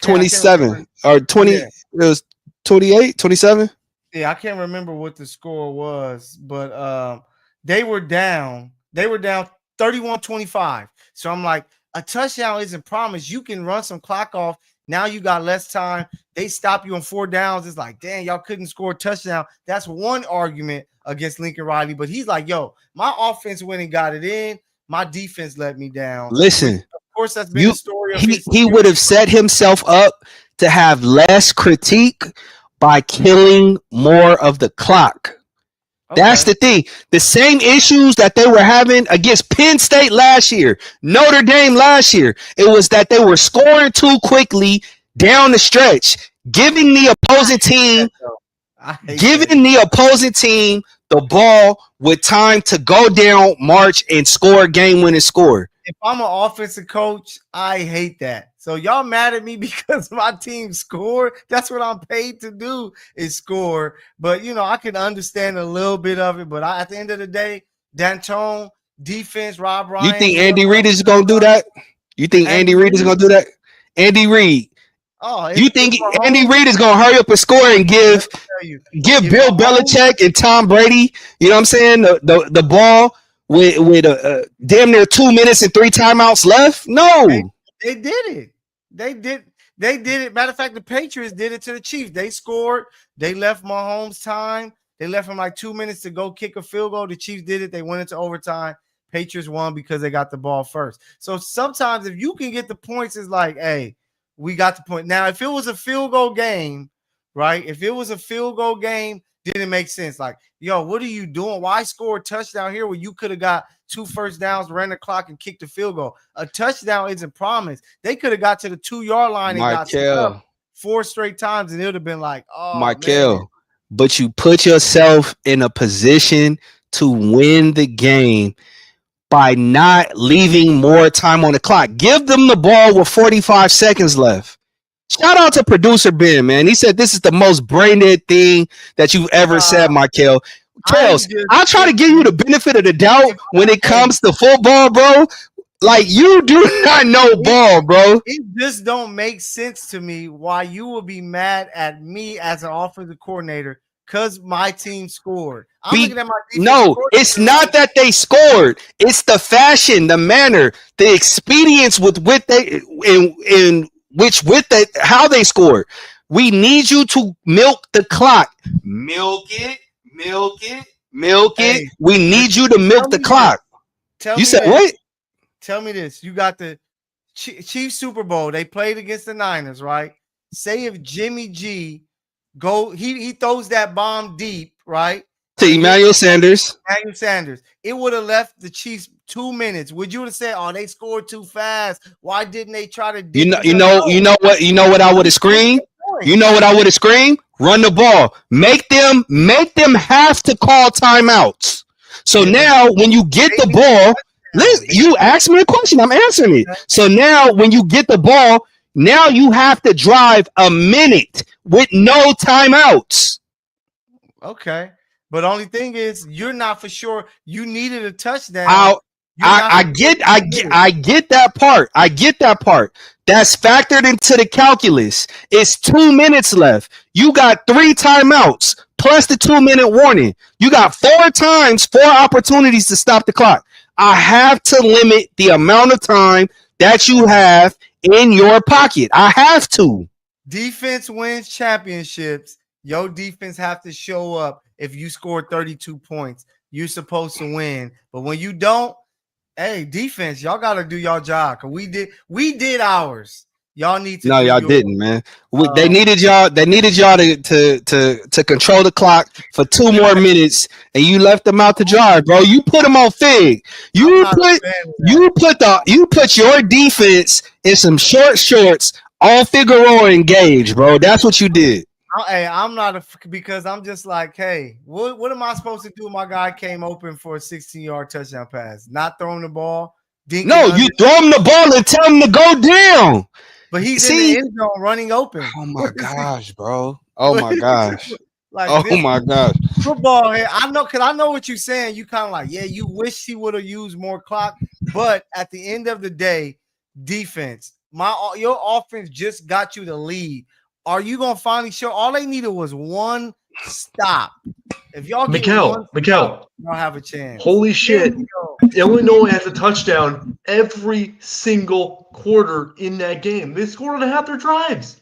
27 or 20. Yeah. It was 28, 27. Yeah, I can't remember what the score was, but they were down. They were down 31-25. So I'm like, a touchdown isn't promised. You can run some clock off. Now you got less time. They stop you on 4 downs. It's like, dang, y'all couldn't score a touchdown. That's one argument against Lincoln Riley. But he's like, yo, my offense went and got it in. My defense let me down. Listen, of course, that's been the story of he would have set himself up to have less critique by killing more of the clock. Okay. That's the thing. The same issues that they were having against Penn State last year, Notre Dame last year, it was that they were scoring too quickly down the stretch, giving the opposing team the ball with time to go down, march, and score a game-winning score. If I'm an offensive coach, I hate that. So y'all mad at me because my team scored? That's what I'm paid to do, is score. But, I can understand a little bit of it. But at the end of the day, D'Antoni, defense, Rob Ryan. You think Andy Reid is going to do that? Andy Reid. Oh, you think Andy Reid is going to hurry up and score and give Bill Belichick and Tom Brady, you know what I'm saying, the ball with damn near 2 minutes and 3 timeouts left? No. They did it. They did it. Matter of fact, the Patriots did it to the Chiefs. They scored. They left Mahomes time. They left him like 2 minutes to go kick a field goal. The Chiefs did it. They went into overtime. Patriots won because they got the ball first. So sometimes if you can get the points, it's like, hey, we got the point. Now, if it was a field goal game, right? If it was a field goal game, then it makes sense. Like, yo, what are you doing? Why score a touchdown here where you could have got 2 first downs, ran the clock, and kicked the field goal? A touchdown isn't promised. They could have got to the 2-yard line and got up 4 straight times, and it would have been like, oh, Mykell. But you put yourself in a position to win the game by not leaving more time on the clock. Give them the ball with 45 seconds left. Shout out to producer Ben, man. He said this is the most brain-dead thing that you've ever said, Mykell. Kels, I'll try to give you the benefit of the doubt when it comes to football, bro. Like, you do not know ball, bro. It just don't make sense to me why you will be mad at me as an offensive coordinator because my team scored. I'm looking at my defense. No, it's not that they scored. It's the fashion, the manner, the expedience with how they scored. We need you to milk the clock. Milk it. Milk it. Hey, We need you to milk the clock. Tell You me said this. what? Tell me this. You got the Chiefs Super Bowl. They played against the Niners, right? Say if Jimmy G he throws that bomb deep, right? To Emmanuel Sanders. Emmanuel Sanders. It would have left the Chiefs 2 minutes. Would you have said, "Oh, they scored too fast. Why didn't they try to dig?" You know what I would have screamed? You know what I would have screamed? Run the ball. Make them have to call timeouts. So now when you get the ball, you ask me a question, I'm answering it. So now when you get the ball, now you have to drive a minute with no timeouts. Okay. But only thing is, you're not for sure. You needed a touchdown. I get that part. I get that part. That's factored into the calculus. It's 2 minutes left. You got 3 timeouts plus the 2-minute warning. You got 4 opportunities to stop the clock. I have to limit the amount of time that you have in your pocket. I have to. Defense wins championships. Your defense have to show up. If you score 32 points, you're supposed to win. But when you don't, hey, defense, y'all got to do y'all job. Cause we did ours. Y'all need to. No, y'all didn't, man. They needed y'all. They needed y'all to control the clock for 2 more minutes, and you left them out to dry, bro. You put them on fig. You put your defense in some short shorts on Figueroa and Gage, bro. That's what you did. Hey, I'm not because I'm just like, hey, what am I supposed to do? My guy came open for a 16-yard touchdown pass, not throwing the ball. No, you throw him the ball and tell him to go down. But he's in the end zone running open. Oh my gosh, bro. Oh my gosh. Like my gosh. Football here. I know, because I know what you're saying. You kind of like, yeah, you wish he would have used more clock. But at the end of the day, defense, your offense just got you the lead. Are you gonna finally show? All they needed was one stop. If y'all get Mykell, y'all have a chance. Holy shit! Illinois has a touchdown every single quarter in that game. They scored on half their drives.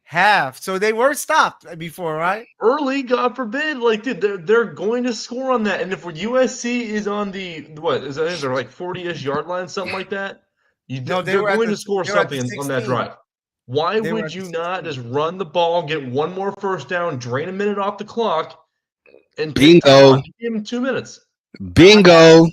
Half. So they were stopped before, right? Early, God forbid. Like, dude, they're going to score on that. And if USC is on the they're like 40-ish yard line, something like that. They're going to score something on that drive. Why would you not just run the ball, get one more first down, drain a minute off the clock, and bingo, give him 2 minutes? Bingo.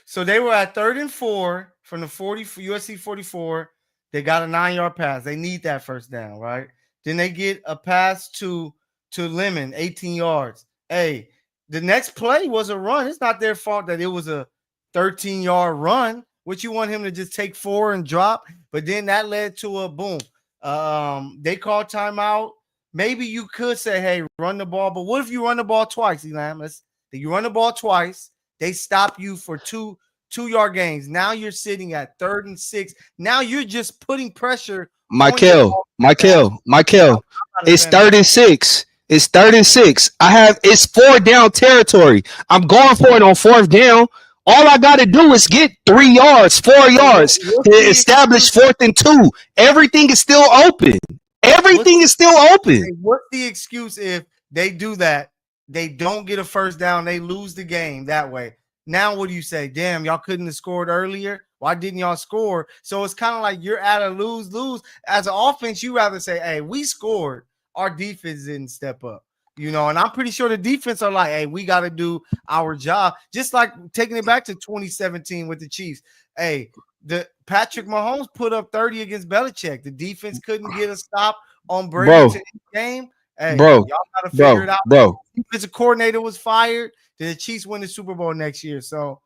So they were at 3rd and 4 from the USC 44. They got a 9-yard pass. They need that first down, right? Then they get a pass to Lemon, 18 yards. Hey, the next play was a run. It's not their fault that it was a 13-yard run. What you want him to just take 4 and drop? But then that led to a boom. They called timeout. Maybe you could say, hey, run the ball. But what if you run the ball twice, Elam? You run the ball twice. They stop you for 2-yard gains. Now you're sitting at 3rd and 6. Now you're just putting pressure. Mykell. It's 3rd and 6. It's 3rd and 6. It's 4 down territory. I'm going for it on 4th down. All I got to do is get 3 yards, 4 yards to establish 4th and 2. Everything is still open. Everything is still open. What's the excuse if they do that? They don't get a first down. They lose the game that way. Now, what do you say? Damn, y'all couldn't have scored earlier. Why didn't y'all score? So it's kind of like you're at a lose-lose. As an offense, you rather say, hey, we scored. Our defense didn't step up. And I'm pretty sure the defense are like, hey, we got to do our job. Just like taking it back to 2017 with the Chiefs. Hey, the Patrick Mahomes put up 30 against Belichick. The defense couldn't get a stop on Brady to the game. Hey, y'all got to figure it out. The defensive coordinator was fired. The Chiefs win the Super Bowl next year. So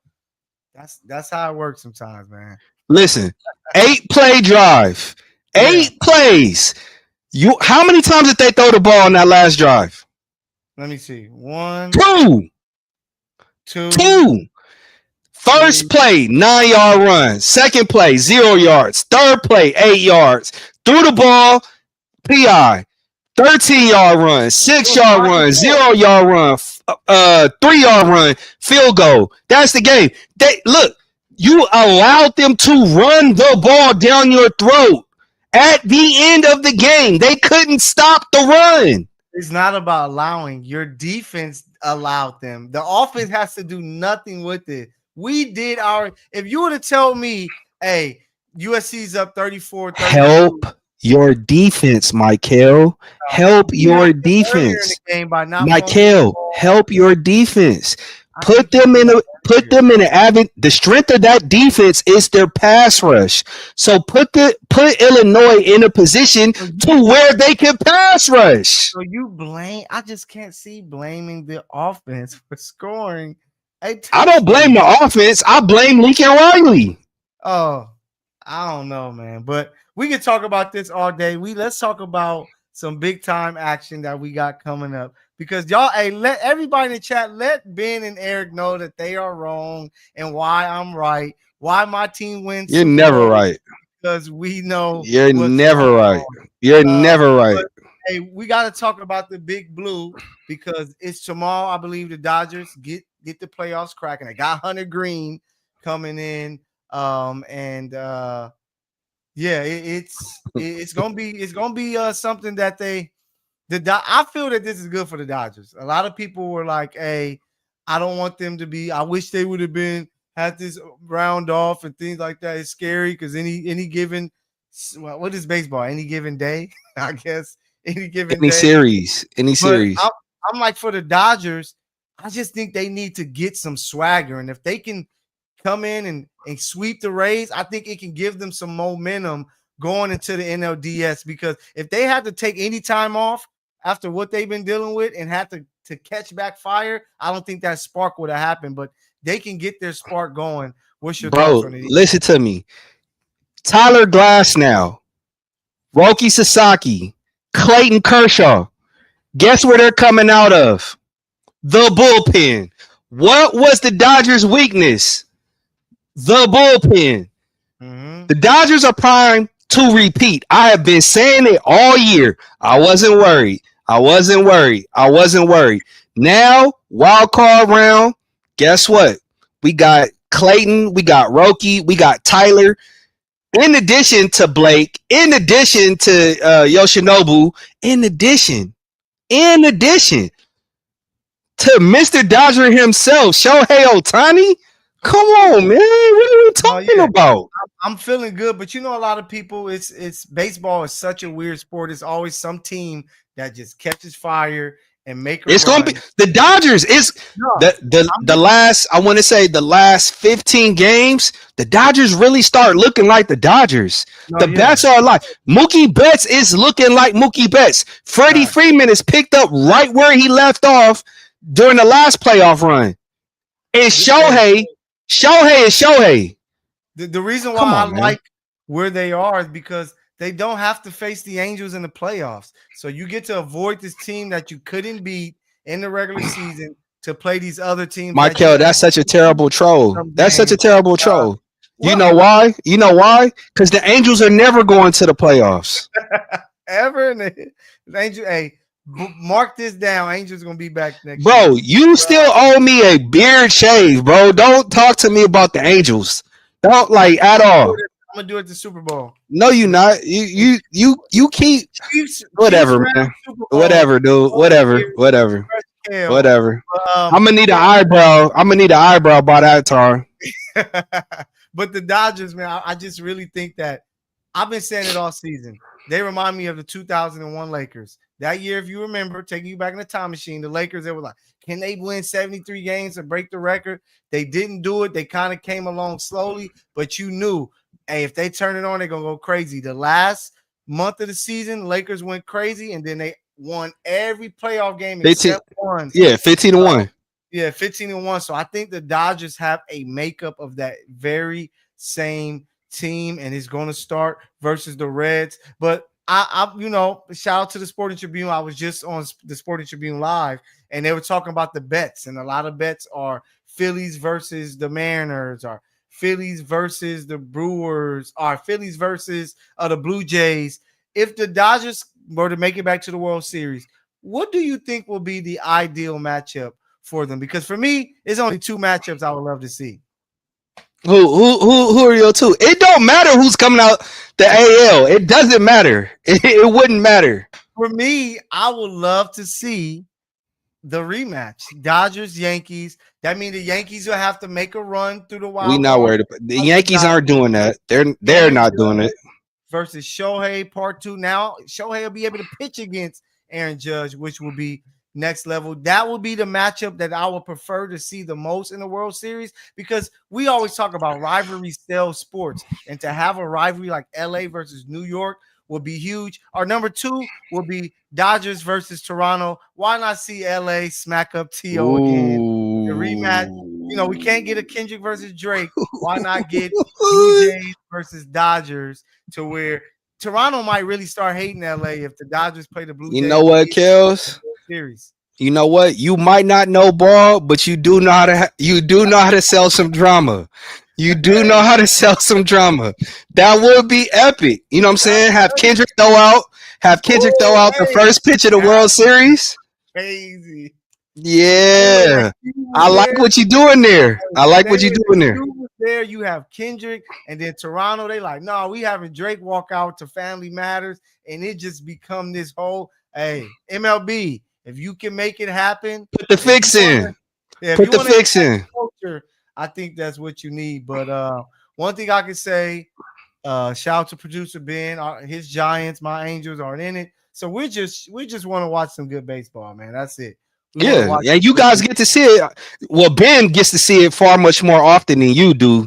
that's how it works sometimes, man. Listen, 8-play drive. 8 plays. How many times did they throw the ball on that last drive? Let me see. 1, 2. First play, 9-yard run. Second play, 0 yards. Third play, 8 yards. Threw the ball, PI. 13-yard run, 6-yard run, 0-yard run, 3-yard run, field goal. That's the game. You allowed them to run the ball down your throat at the end of the game. They couldn't stop the run. It's not about allowing. Your defense allowed them. The offense has to do nothing with it. We did our. If you would have told me, hey, USC's up 34-32. Help your defense, Mykell. Help your defense. Mykell, help your defense. Put them in an avenue. The strength of that defense is their pass rush. So put Illinois in a position to where they can pass rush. So you blame. I just can't see blaming the offense for scoring. I don't blame the offense. I blame Lincoln Riley. Oh, I don't know, man. But we can talk about this all day. Let's talk about some big time action that we got coming up. Because y'all, hey, let everybody in the chat, let Ben and Eric know that they are wrong and why I'm right, why my team wins. You're never right. Because we know you're never right. You're never right. But, hey, we got to talk about the big blue because it's tomorrow. I believe the Dodgers get the playoffs cracking. They got Hunter Green coming in, it's gonna be something that I feel that this is good for the Dodgers. A lot of people were like, "Hey, I don't want them to be. I wish they would have had this round off and things like that. It's scary because any given, what is baseball? Any given day, I guess. Any series. I'm like, for the Dodgers, I just think they need to get some swagger, and if they can come in and sweep the Rays, I think it can give them some momentum going into the NLDS. Because if they had to take any time off after what they've been dealing with and had to catch back fire, I don't think that spark would have happened. But they can get their spark going. What's your thoughts on it? Listen to me. Tyler Glasnow, Roki Sasaki, Clayton Kershaw. Guess where they're coming out of? The bullpen. What was the Dodgers' weakness? The bullpen. Mm-hmm. The Dodgers are primed to repeat. I have been saying it all year. I wasn't worried. Now, wild card round, guess what? We got Clayton, we got Roki, we got Tyler. In addition to Blake, in addition to Yoshinobu, in addition to Mr. Dodger himself, Shohei Ohtani. Come on, man. What are we talking about? I'm feeling good, but a lot of people, it's baseball is such a weird sport. It's always some team that just catches fire and make it's going to be the Dodgers. The last 15 games, the Dodgers really start looking like the Dodgers. Bats are alive. Mookie Betts is looking like Mookie Betts. Freddie Freeman is picked up right where he left off during the last playoff run. And Shohei is Shohei. The reason why I like where they are is because they don't have to face the Angels in the playoffs. So you get to avoid this team that you couldn't beat in the regular season to play these other teams. Mykell, that's such a terrible troll. You know why? Because the Angels are never going to the playoffs. Ever? The Angels, hey, mark this down. Angels going to be back next year. Bro, you still owe me a beard shave, bro. Don't talk to me about the Angels. Don't at all. I'm gonna do it at the Super Bowl. No, you not. You keep whatever, man. Whatever, dude. Whatever. I'm gonna need an eyebrow. By that time. But the Dodgers, man, I just really think that I've been saying it all season. They remind me of the 2001 Lakers. That year, if you remember, taking you back in the time machine, the Lakers, they were like, can they win 73 games and break the record? They didn't do it. They kind of came along slowly, but you knew, hey, if they turn it on, they're going to go crazy. The last month of the season, Lakers went crazy, and then they won every playoff game except one. Yeah, 15-1. Yeah, 15-1. So I think the Dodgers have a makeup of that very same team, and it's going to start versus the Reds. But I shout out to the Sporting Tribune. I was just on the Sporting Tribune Live, and they were talking about the bets, and a lot of bets are Phillies versus the Mariners, or Phillies versus the Brewers, or Phillies versus the Blue Jays. If the Dodgers were to make it back to the World Series, what do you think will be the ideal matchup for them? Because for me, it's only two matchups I would love to see. Who are your two? It don't matter who's coming out the AL. It doesn't matter. It wouldn't matter. For me, I would love to see the rematch. Dodgers, Yankees. That means the Yankees will have to make a run through the We wild not card. worried about the Yankees aren't doing that. They're not doing it. Versus Shohei Part 2. Now Shohei will be able to pitch against Aaron Judge, which will be next level. That would be the matchup that I would prefer to see the most in the World Series, because we always talk about rivalry sell sports, and to have a rivalry like LA versus New York would be huge. Our number 2 will be Dodgers versus Toronto. Why not see LA smack up TO again? The rematch. You know, we can't get a Kendrick versus Drake. Why not get Blue Jays versus Dodgers, to where Toronto might really start hating LA if the Dodgers play the Blue Jays? You know what, Kels? Series. You know what? You might not know ball, but you do know how to sell some drama. You do know how to sell some drama. That would be epic. You know what I'm saying? Have Kendrick throw out the first pitch of the World Series. Crazy. Yeah. I like what you're doing there. There you have Kendrick, and then Toronto, they like, no, we having Drake walk out to Family Matters, and it just become this whole, hey, MLB, if you can make it happen, put the fix in. Put the fix in. Culture, I think that's what you need. But one thing I can say, shout out to producer Ben. His Giants, my Angels aren't in it, so we just want to watch some good baseball, man. That's it. Yeah, you guys get to see it. Well, Ben gets to see it far much more often than you do. You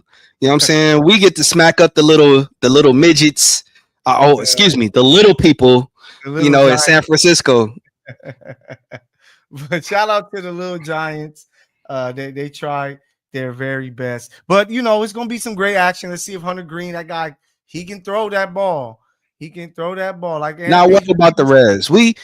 know what I'm saying? We get to smack up the little midgets. Excuse me, the little people. You know, in San Francisco. But shout out to the little Giants. They try their very best. But you know, it's gonna be some great action. Let's see if Hunter Green, that guy, he can throw that ball. He can throw that ball. Like now, what about the Reds? We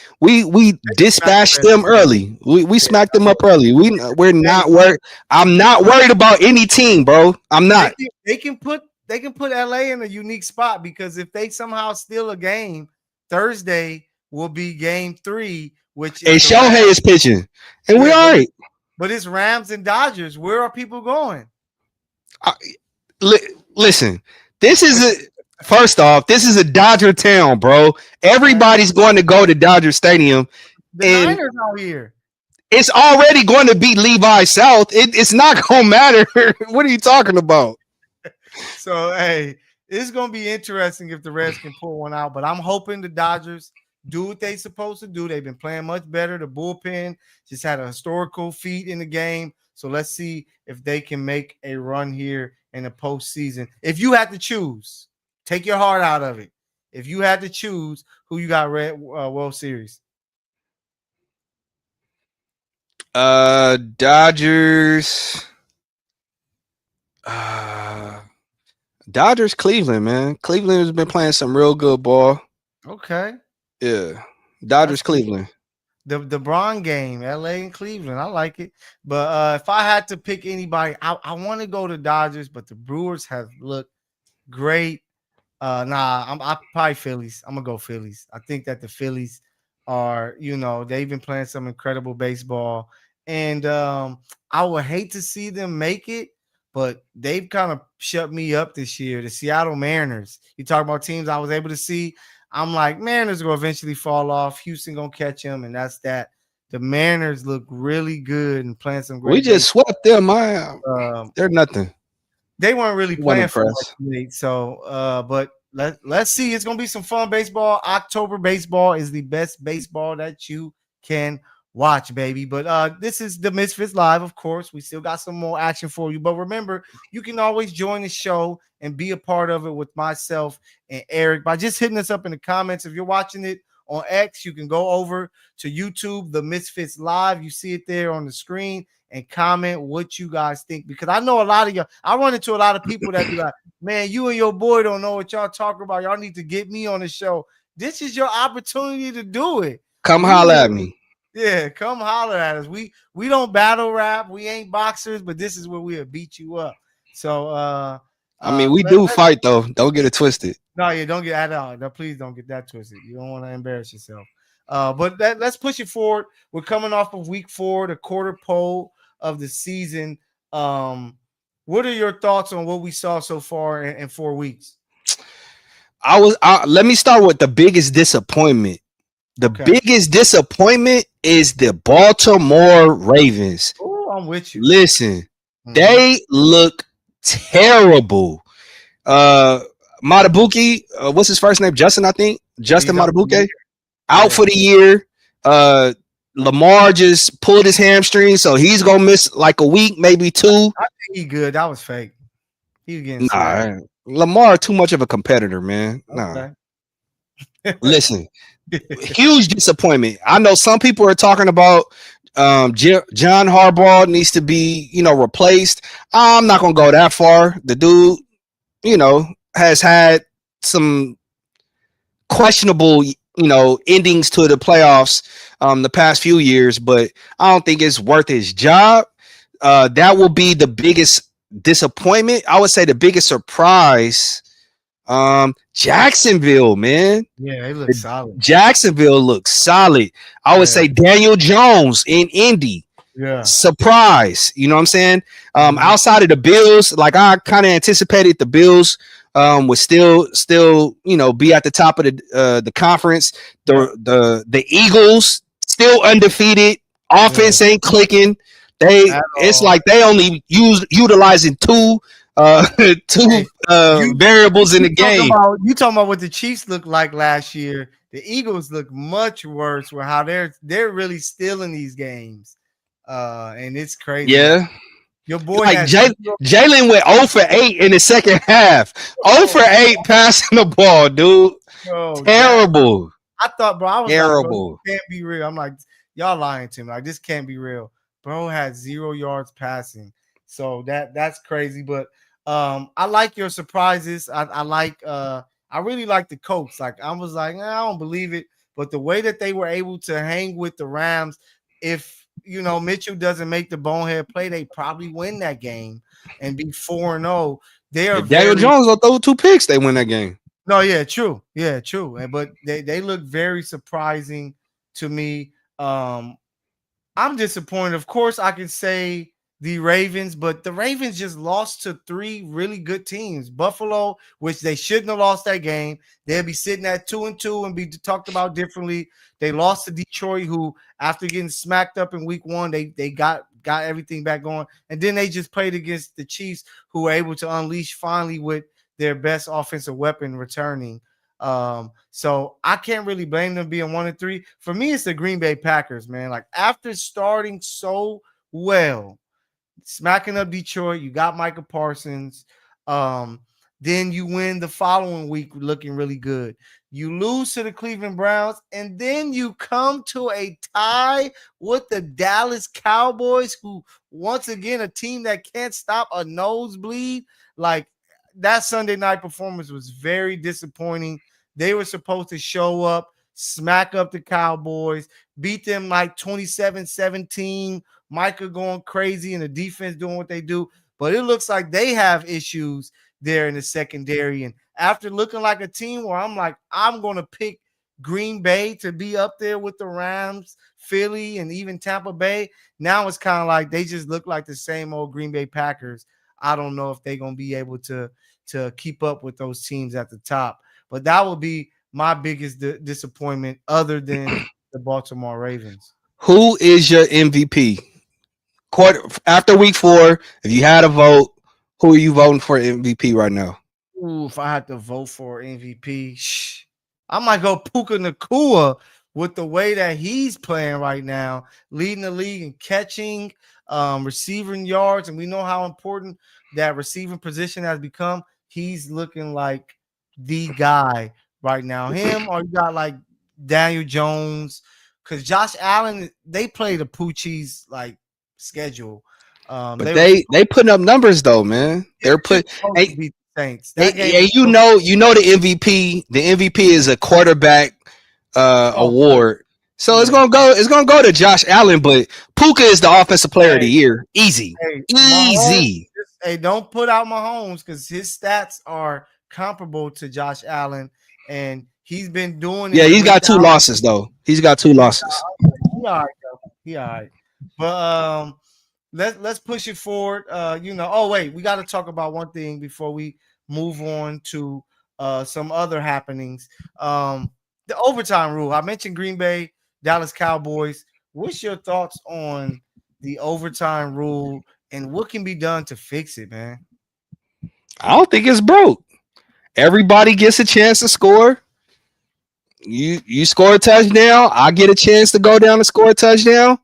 dispatched them early. We smacked them up early. We're not worried. I'm not worried about any team, bro. I'm not. They can put LA in a unique spot, because if they somehow steal a game, Thursday will be game 3, which is Shohei is pitching, and we're all right. But it's Rams and Dodgers. Where are people going? Listen, this is first off, this is a Dodger town, bro. Everybody's going to go to Dodger Stadium. The Niners out here. It's already going to be Levi South. It's not going to matter. What are you talking about? So, hey, it's going to be interesting if the Reds can pull one out. But I'm hoping the Dodgers do what they're supposed to do. They've been playing much better. The bullpen just had a historical feat in the game. So let's see if they can make a run here in the postseason. If you had to choose, take your heart out of it. If you had to choose, who you got World Series? Dodgers. Dodgers, Cleveland, man. Cleveland has been playing some real good ball. Okay. Yeah. Dodgers, Cleveland. The Bron game, LA and Cleveland. I like it. But if I had to pick anybody, I want to go to Dodgers, but the Brewers have looked great. I probably Phillies. I'm gonna go Phillies. I think that the Phillies are, they've been playing some incredible baseball, and I would hate to see them make it, but they've kind of shut me up this year. The Seattle Mariners. You talk about teams I was able to see. I'm like, Mariners are gonna eventually fall off. Houston gonna catch them, and that's that. The Mariners look really good and playing some great. We just swept them. They're nothing. They weren't really playing for us. So, but let's see. It's gonna be some fun baseball. October baseball is the best baseball that you can watch, baby. But this is the Misfits Live, of course. We still got some more action for you. But remember, you can always join the show and be a part of it with myself and Eric by just hitting us up in the comments. If you're watching it on X, you can go over to YouTube, the Misfits Live. You see it there on the screen, and comment what you guys think, because I know a lot of y'all. I run into a lot of people that be like, man, you and your boy don't know what y'all talking about. Y'all need to get me on the show. This is your opportunity to do it. Come holler at me. Yeah, come holler at us. We don't battle rap. We ain't boxers, but this is where we'll beat you up. So we do fight though. Don't get it twisted. No, you don't get that out. No, please don't get that twisted. You don't want to embarrass yourself. But let's push it forward. We're coming off of week 4, the quarter pole of the season. What are your thoughts on what we saw so far in 4 weeks? Let me start with the biggest disappointment. The biggest disappointment is the Baltimore Ravens. Oh, I'm with you. Listen, they look terrible. Matabuke, what's his first name? Justin, I think. Justin Matabuke, out for the year. Lamar just pulled his hamstring, so he's gonna miss like a week, maybe 2. I think he good. That was fake. He was getting smacked. Lamar too much of a competitor, man. Okay. Listen, huge disappointment. I know some people are talking about John Harbaugh needs to be, replaced. I'm not gonna go that far. The dude, has had some questionable, endings to the playoffs the past few years, but I don't think it's worth his job. That will be the biggest disappointment. I would say the biggest surprise. Jacksonville, man. Yeah, they look solid. Jacksonville looks solid. I would say Daniel Jones in Indy. Yeah. Surprise. You know what I'm saying? Outside of the Bills, like I kind of anticipated the Bills would still, be at the top of the conference. The Eagles still undefeated. Offense ain't clicking. It's like they only utilizing two variables in the game. You talking about what the Chiefs looked like last year? The Eagles look much worse with how they're really stealing these games, and it's crazy. Yeah, your boy like Jalen went 0 for 8 in the second half. 0 for 8 passing the ball, dude. Terrible. I thought, bro, I was terrible. Like, bro, this can't be real. I'm like, y'all lying to me. Like, this can't be real. Bro had 0 yards passing, so that's crazy. But I like your surprises. I really like the Colts. Like I was like, I don't believe it, but the way that they were able to hang with the Rams, if Mitchell doesn't make the bonehead play, they probably win that game and be 4-0. They are Daniel Jones will throw 2 picks. They win that game. No, yeah, true. Yeah, true. But they look very surprising to me. I'm disappointed. Of course, I can say the Ravens, but the Ravens just lost to 3 really good teams. Buffalo, which they shouldn't have lost that game. They'll be sitting at 2-2 and be talked about differently. They lost to Detroit, who after getting smacked up in week 1, they got everything back going. And then they just played against the Chiefs, who were able to unleash finally with their best offensive weapon returning. So I can't really blame them being 1-3. For me, it's the Green Bay Packers, man. Like after starting so well, smacking up Detroit, you got Micah Parsons. Then you win the following week looking really good. You lose to the Cleveland Browns, and then you come to a tie with the Dallas Cowboys, who once again a team that can't stop a nosebleed. Like that Sunday night performance was very disappointing. They were supposed to show up, smack up the Cowboys, beat them like 27-17. Micah going crazy and the defense doing what they do. But it looks like they have issues there in the secondary. And after looking like a team where I'm like, I'm going to pick Green Bay to be up there with the Rams, Philly, and even Tampa Bay, now it's kind of like they just look like the same old Green Bay Packers. I don't know if they're going to be able to keep up with those teams at the top. But that will be my biggest disappointment other than the Baltimore Ravens. Who is your MVP? After week 4, if you had a vote, who are you voting for MVP right now? Ooh, if I had to vote for MVP, I might go Puka Nacua with the way that he's playing right now, leading the league in catching, receiving yards, and we know how important that receiving position has become. He's looking like the guy right now. Him, or you got like Daniel Jones, because Josh Allen, they play the Poochie's like schedule. But they putting up numbers though, man. They're put Saints. And you know the MVP. The MVP is a quarterback award. So it's gonna go to Josh Allen, but Puka is the offensive player of the year. Easy. Easy. Hey, don't put out Mahomes because his stats are comparable to Josh Allen, and he's been doing it. Yeah, he's got 2 losses though. He's got 2 losses. He all right, though. He all right. But let's push it forward. Oh wait, we got to talk about one thing before we move on to some other happenings. The overtime rule. I mentioned Green Bay, Dallas Cowboys. what's your thoughts on the overtime rule and what can be done to fix it, man? I don't think it's broke. Everybody gets a chance to score. You score a touchdown, I get a chance to go down and score a touchdown.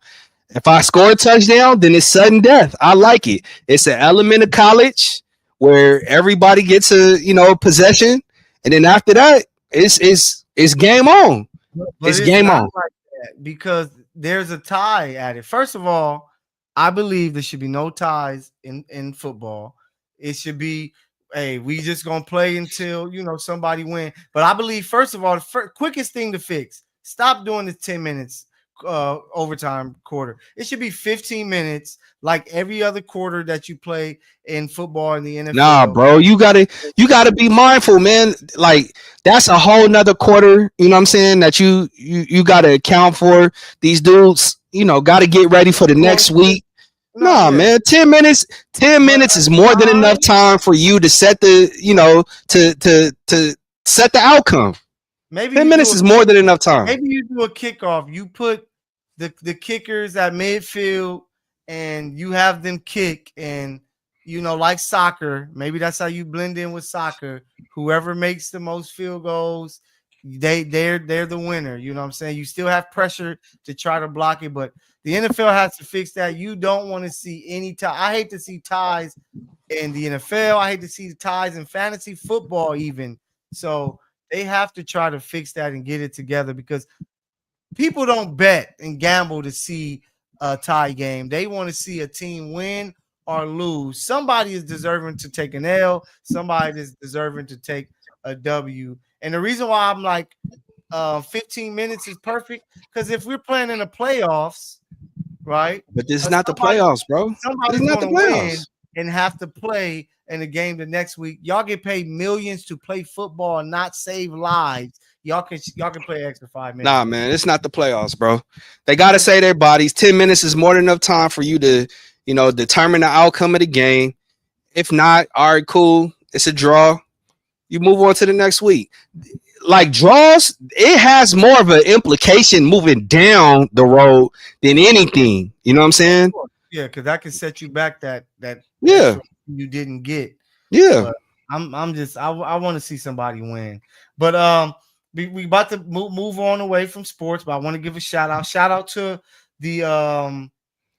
If I score a touchdown, then it's sudden death. I like it. It's an element of college where everybody gets a possession, and then after that, it's game on. But it's game on like that because there's a tie at it. First of all, I believe there should be no ties in football. It should be, hey, we just gonna play until somebody win. But I believe, first of all, the quickest thing to fix: stop doing the 10 minutes overtime quarter. It should be 15 minutes, like every other quarter that you play in football in the NFL. Nah, bro, you gotta be mindful, man. Like that's a whole nother quarter. You know what I'm saying? That you gotta account for. These dudes, gotta get ready for the next week. Nah, man, 10 minutes is more than enough time for you to set the, to set the outcome. Maybe 10 minutes is more than enough time. Maybe you do a kickoff. You put the kickers at midfield and you have them kick, and like soccer, maybe that's how you blend in with soccer. Whoever makes the most field goals, they're the winner. You know what I'm saying? You still have pressure to try to block it, but the NFL has to fix that. You don't want to see any tie. I hate to see ties in the NFL. I hate to see ties in fantasy football even. So they have to try to fix that and get it together, because people don't bet and gamble to see a tie game. They want to see a team win or lose. Somebody is deserving to take an L. Somebody is deserving to take a W. And the reason why I'm like 15 minutes is perfect, because if we're playing in the playoffs, right? But this is not the playoffs, bro. Somebody's going to win and have to play in a game the next week. Y'all get paid millions to play football and not save lives. Y'all can play extra 5 minutes. Nah, man, it's not the playoffs, bro. They got to save their bodies. 10 minutes is more than enough time for you to, determine the outcome of the game. If not, all right, cool. It's a draw. You move on to the next week. Like draws, it has more of an implication moving down the road than anything. You know what I'm saying? Yeah, because that can set you back that you didn't get. Yeah. But I want to see somebody win. But we about to move on away from sports, but I want to give a shout out to the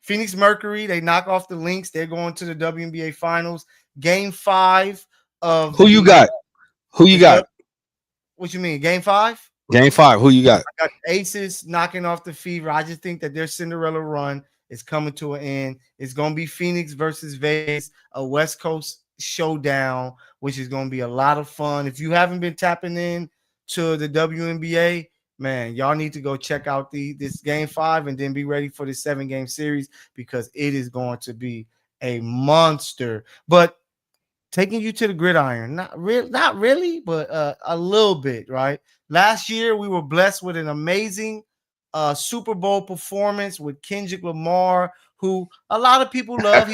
Phoenix Mercury. They knock off the Lynx. They're going to the WNBA finals. Game 5 of Who you got? What you mean? Game 5? Game 5. Who you got? I got Aces knocking off the Fever. I just think that their Cinderella run is coming to an end. It's going to be Phoenix versus Vegas, a West Coast showdown, which is going to be a lot of fun. If you haven't been tapping in to the WNBA, man, y'all need to go check out this Game 5 and then be ready for the 7-game series, because it is going to be a monster. But taking you to the gridiron, not really, but a little bit, right? Last year, we were blessed with an amazing Super Bowl performance with Kendrick Lamar, who a lot of people love.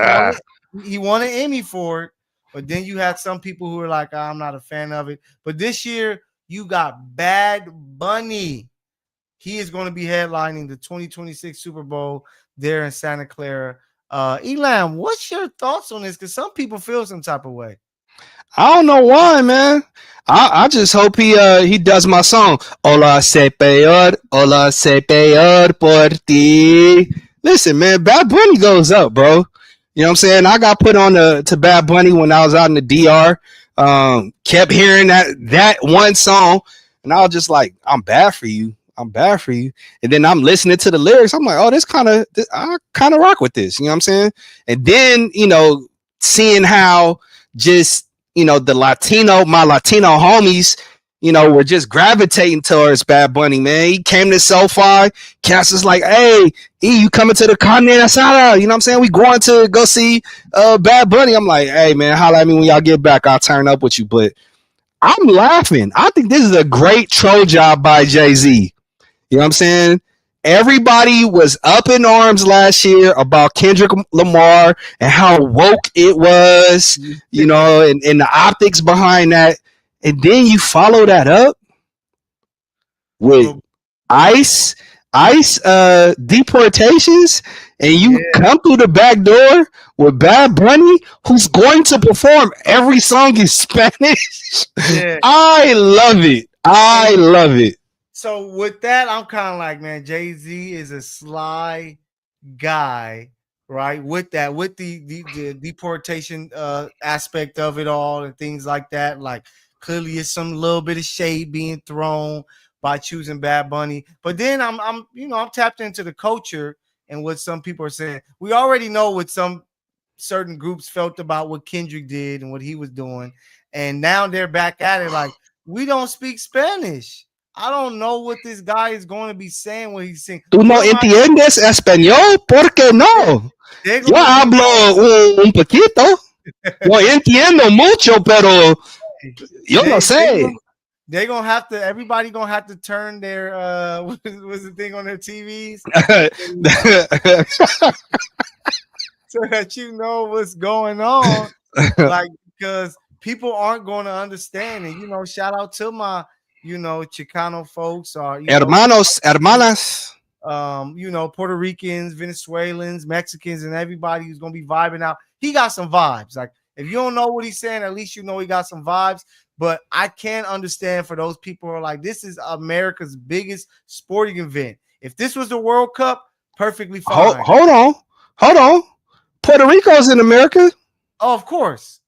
He won an Emmy for it, but then you had some people who were like, I'm not a fan of it. But this year, you got Bad Bunny. He is going to be headlining the 2026 Super Bowl there in Santa Clara. Elam, what's your thoughts on this? Because some people feel some type of way. I don't know why, man. I just hope he does my song. Hola se peor por ti. Listen, man, Bad Bunny goes up, bro. You know what I'm saying? I got put on to Bad Bunny when I was out in the DR. Kept hearing that one song, and I was just like, I'm bad for you. And then I'm listening to the lyrics. I'm like, oh, I kind of rock with this. You know what I'm saying? And then, seeing how just, my Latino homies, were just gravitating towards Bad Bunny, man. He came to SoFi. Cass is like, hey, E, you coming to the Carne Asada? You know what I'm saying? We going to go see Bad Bunny. I'm like, hey, man, holla at me when y'all get back. I'll turn up with you. But I'm laughing. I think this is a great troll job by Jay-Z. You know what I'm saying? Everybody was up in arms last year about Kendrick Lamar and how woke it was, and the optics behind that. And then you follow that up with Ice ICE deportations, and you come through the back door with Bad Bunny, who's going to perform every song in Spanish. Yeah. I love it. I love it. So with that, I'm kind of like, man, Jay-Z is a sly guy, right? With that, with the deportation aspect of it all and things like that. Like clearly it's some little bit of shade being thrown by choosing Bad Bunny. But then I'm tapped into the culture and what some people are saying. We already know what some certain groups felt about what Kendrick did and what he was doing. And now they're back at it like, we don't speak Spanish. I don't know what this guy is going to be saying when he's saying. ¿Tú no entiendes español? ¿Por qué no? Yo hablo un poquito. No entiendo mucho, pero yo no sé. They're gonna have to. Everybody gonna have to turn their what's the thing on their TVs so that you know what's going on. Like because people aren't going to understand. And shout out to my Chicano folks or hermanos, hermanas. Puerto Ricans, Venezuelans, Mexicans, and everybody who's gonna be vibing out. He got some vibes. Like if you don't know what he's saying, at least you know he got some vibes. But I can't understand for those people who are like, this is America's biggest sporting event. If this was the World Cup, perfectly fine. Hold on. Puerto Rico's in America. Oh, of course.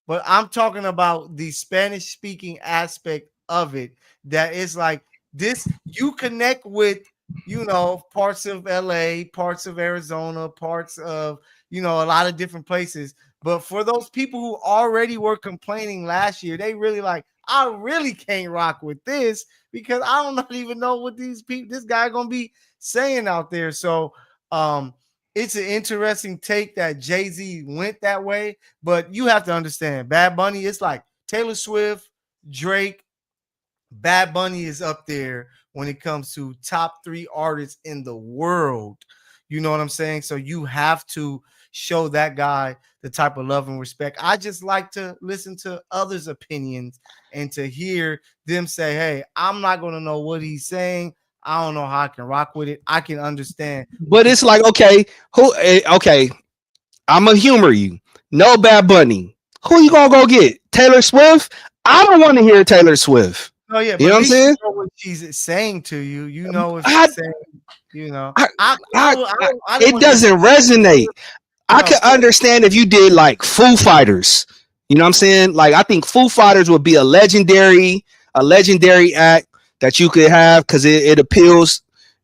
But I'm talking about the Spanish speaking aspect of it. That is like this, you connect with parts of LA, parts of Arizona, parts of, a lot of different places. But for those people who already were complaining last year, they really like, I really can't rock with this because I don't even know what this guy gonna be saying out there. So it's an interesting take that Jay-Z went that way, but you have to understand, Bad Bunny, it's like Taylor Swift, Drake. Bad Bunny is up there when it comes to top 3 artists in the world. You know what I'm saying? So you have to show that guy the type of love and respect. I just like to listen to others' opinions and to hear them say, hey, I'm not going to know what he's saying. I don't know how I can rock with it. I can understand. But it's like, okay, I'm going to humor you. No Bad Bunny. Who you going to go get? Taylor Swift? I don't want to hear Taylor Swift. Oh, yeah. You know what I'm saying? You know what she's saying to you. You know if she's saying, it doesn't resonate. I could understand if you did like Foo Fighters. You know what I'm saying? Like I think Foo Fighters would be a legendary act that you could have because it appeals,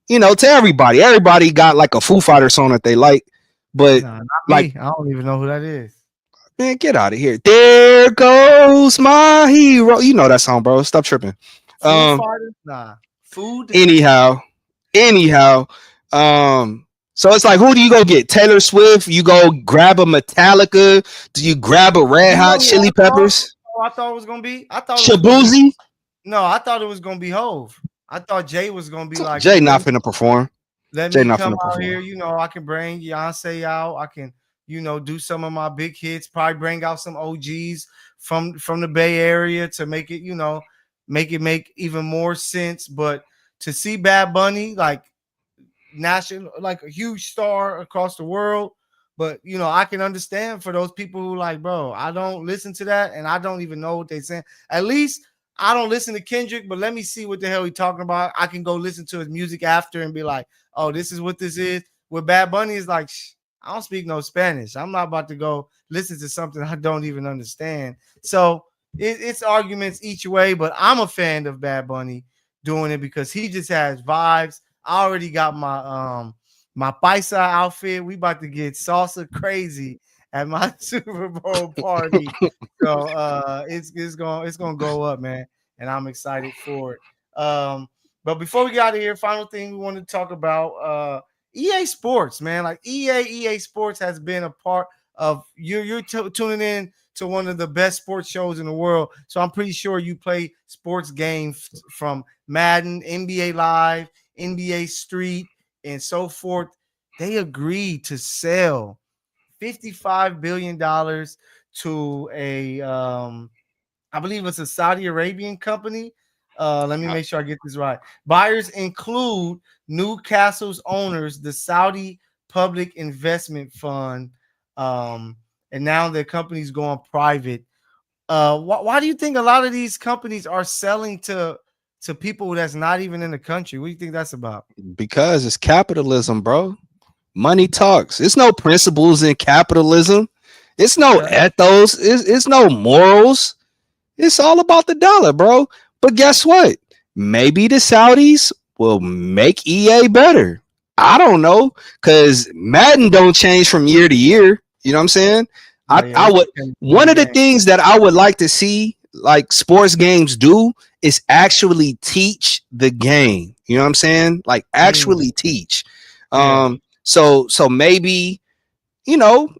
to everybody. Everybody got like a Foo Fighter song that they like. But not like me. I don't even know who that is. Man, get out of here. There goes my hero. You know that song, bro. Stop tripping. Foo Fighters? Nah. Food. Anyhow. So it's like, who do you go get? Taylor Swift? You go grab a Metallica? Do you grab a Red Hot Chili Peppers? I thought it was gonna be. Shabuzi? No, I thought it was gonna be Hove. I thought Jay was gonna be like Jay not finna perform. Let me come out here. I can bring Beyonce out. I can, do some of my big hits. Probably bring out some OGs from the Bay Area to make it, make even more sense. But to see Bad Bunny like national, like a huge star across the world. But I can understand for those people who like, bro, I don't listen to that and I don't even know what they're saying. At least I don't listen to Kendrick, but let me see what the hell he's talking about. I can go listen to his music after and be like, oh, this is what this is. With Bad Bunny is like, I don't speak no Spanish. I'm not about to go listen to something I don't even understand. So it's arguments each way, but I'm a fan of Bad Bunny doing it because he just has vibes. I already got my paisa outfit. We about to get salsa crazy at my Super Bowl party. So it's gonna go up, man, and I'm excited for it. But before we get out of here, final thing we want to talk about EA Sports, man. Like EA Sports has been a part of you're tuning in to one of the best sports shows in the world. So I'm pretty sure you play sports games from Madden, NBA Live, NBA Street, and so forth. They agreed to sell $55 billion to a I believe it's a Saudi Arabian company Let me make sure I get this right. Buyers include Newcastle's owners, the Saudi Public Investment Fund, and now their company's going private. Why do you think a lot of these companies are selling to people that's not even in the country? What do you think that's about? Because it's capitalism, bro. Money talks. It's no principles in capitalism. It's no ethos. It's no morals. It's all about the dollar, bro. But guess what? Maybe the Saudis will make EA better. I don't know, because Madden don't change from year to year. You know what I'm saying? I would. One of the things that I would like to see, like sports games do, is actually teach the game. You know what I'm saying? Like actually teach. So maybe, you know,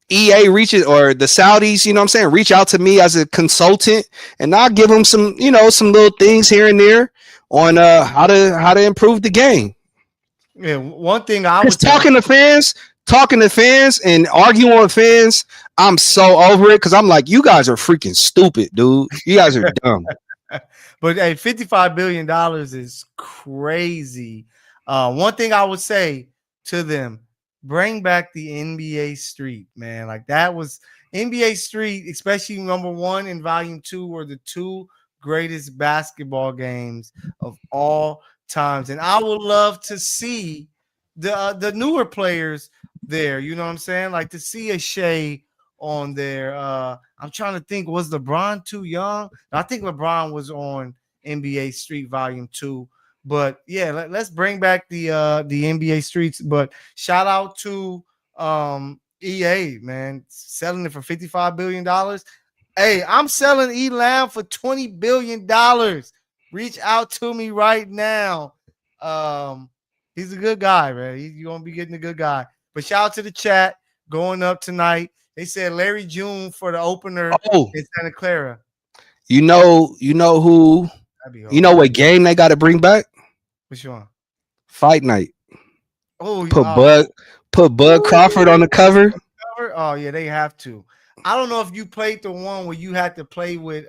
EA reaches, or the Saudis, you know what I'm saying, reach out to me as a consultant, and I'll give them some, you know, some little things here and there on how to improve the game. Yeah, one thing I was talking to fans and arguing with fans, I'm so over it, because I'm like, you guys are freaking stupid, dude. You guys are dumb. But hey, $55 billion is crazy. One thing I would say to them, bring back the NBA Street, man. Like that was NBA Street, especially number 1 and volume 2 were the 2 greatest basketball games of all times. And I would love to see the newer players there. You know what I'm saying? Like to see a Shea on there. I'm trying to think, was LeBron too young? I think LeBron was on NBA Street volume 2. But yeah, let's bring back the NBA Streets. But shout out to EA, man, selling it for $55 billion. Hey, I'm selling Elam for $20 billion. Reach out to me right now. He's a good guy, man. You're gonna be getting a good guy. But shout out to the chat going up tonight. They said Larry June for the opener in Santa Clara. You know who? You know what game they got to bring back? Which one? Fight Night. Oh, put Bud Crawford on the cover. Oh yeah, they have to. I don't know if you played the one where you had to play with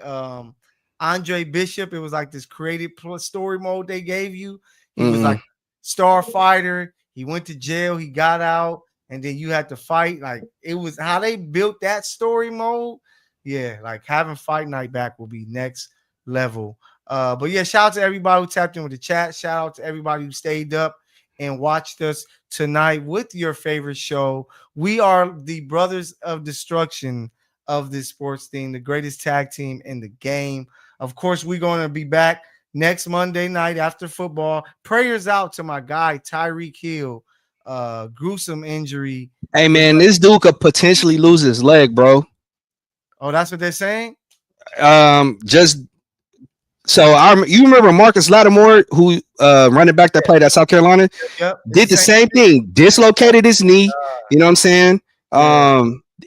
Andre Bishop. It was like this creative story mode they gave you. He was like star fighter. He went to jail. He got out, and then you had to fight. Like it was how they built that story mode. Yeah, like having Fight Night back will be next level. But yeah, shout out to everybody who tapped in with the chat. Shout out to everybody who stayed up and watched us tonight with your favorite show. We are the Brothers of Destruction of this sports team, the greatest tag team in the game. Of course, we're going to be back next Monday night after football. Prayers out to my guy, Tyreek Hill. Gruesome injury. Hey, man, this dude could potentially lose his leg, bro. Oh, that's what they're saying? You remember Marcus Lattimore, who running back that played at South Carolina, did the same thing, dislocated his knee. You know what I'm saying?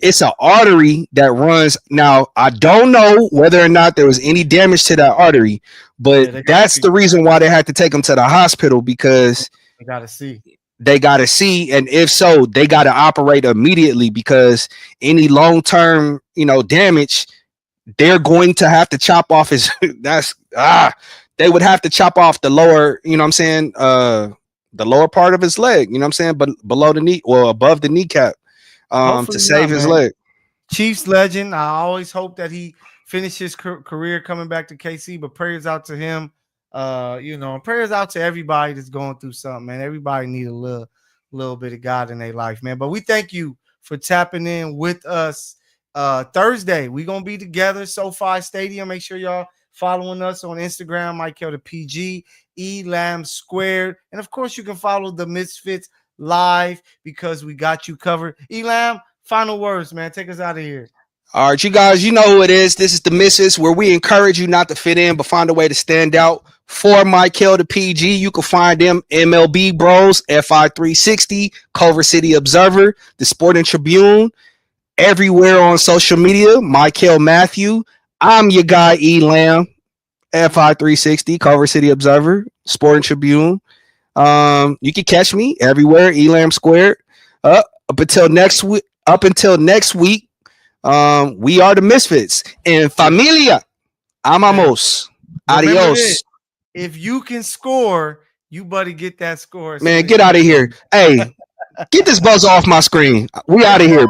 It's an artery that runs. Now, I don't know whether or not there was any damage to that artery, but that's the reason why they had to take him to the hospital, because they got to see. And if so, they got to operate immediately, because any long-term, damage, they're going to have to chop off his they would have to chop off the lower, the lower part of his leg, but below the knee or above the kneecap to save his leg. Chiefs legend. I always hope that he finished his career coming back to KC, but prayers out to him. Prayers out to everybody that's going through something, man. Everybody need a little bit of God in their life, man. But we thank you for tapping in with us. Thursday, we're gonna be together, SoFi Stadium. Make sure y'all following us on Instagram, Mykell the PG, Elam Squared, and of course you can follow the Misfits live, because we got you covered. Elam, final words, man. Take us out of here. All right, you guys, you know who it is. This is the Misfits, where we encourage you not to fit in, but find a way to stand out. For Mykell the PG, you can find them MLB Bros, FI360, Culver City Observer, the Sporting Tribune. Everywhere on social media, Mykell Matthew. I'm your guy, Elam, FI360, Culver City Observer, Sporting Tribune. You can catch me everywhere, Elam Squared. Up until next week, we are the Misfits. En familia, amamos. Adios. If you can score, you buddy get that score. Man, get out of here. Hey, get this buzzer off my screen. We out of here.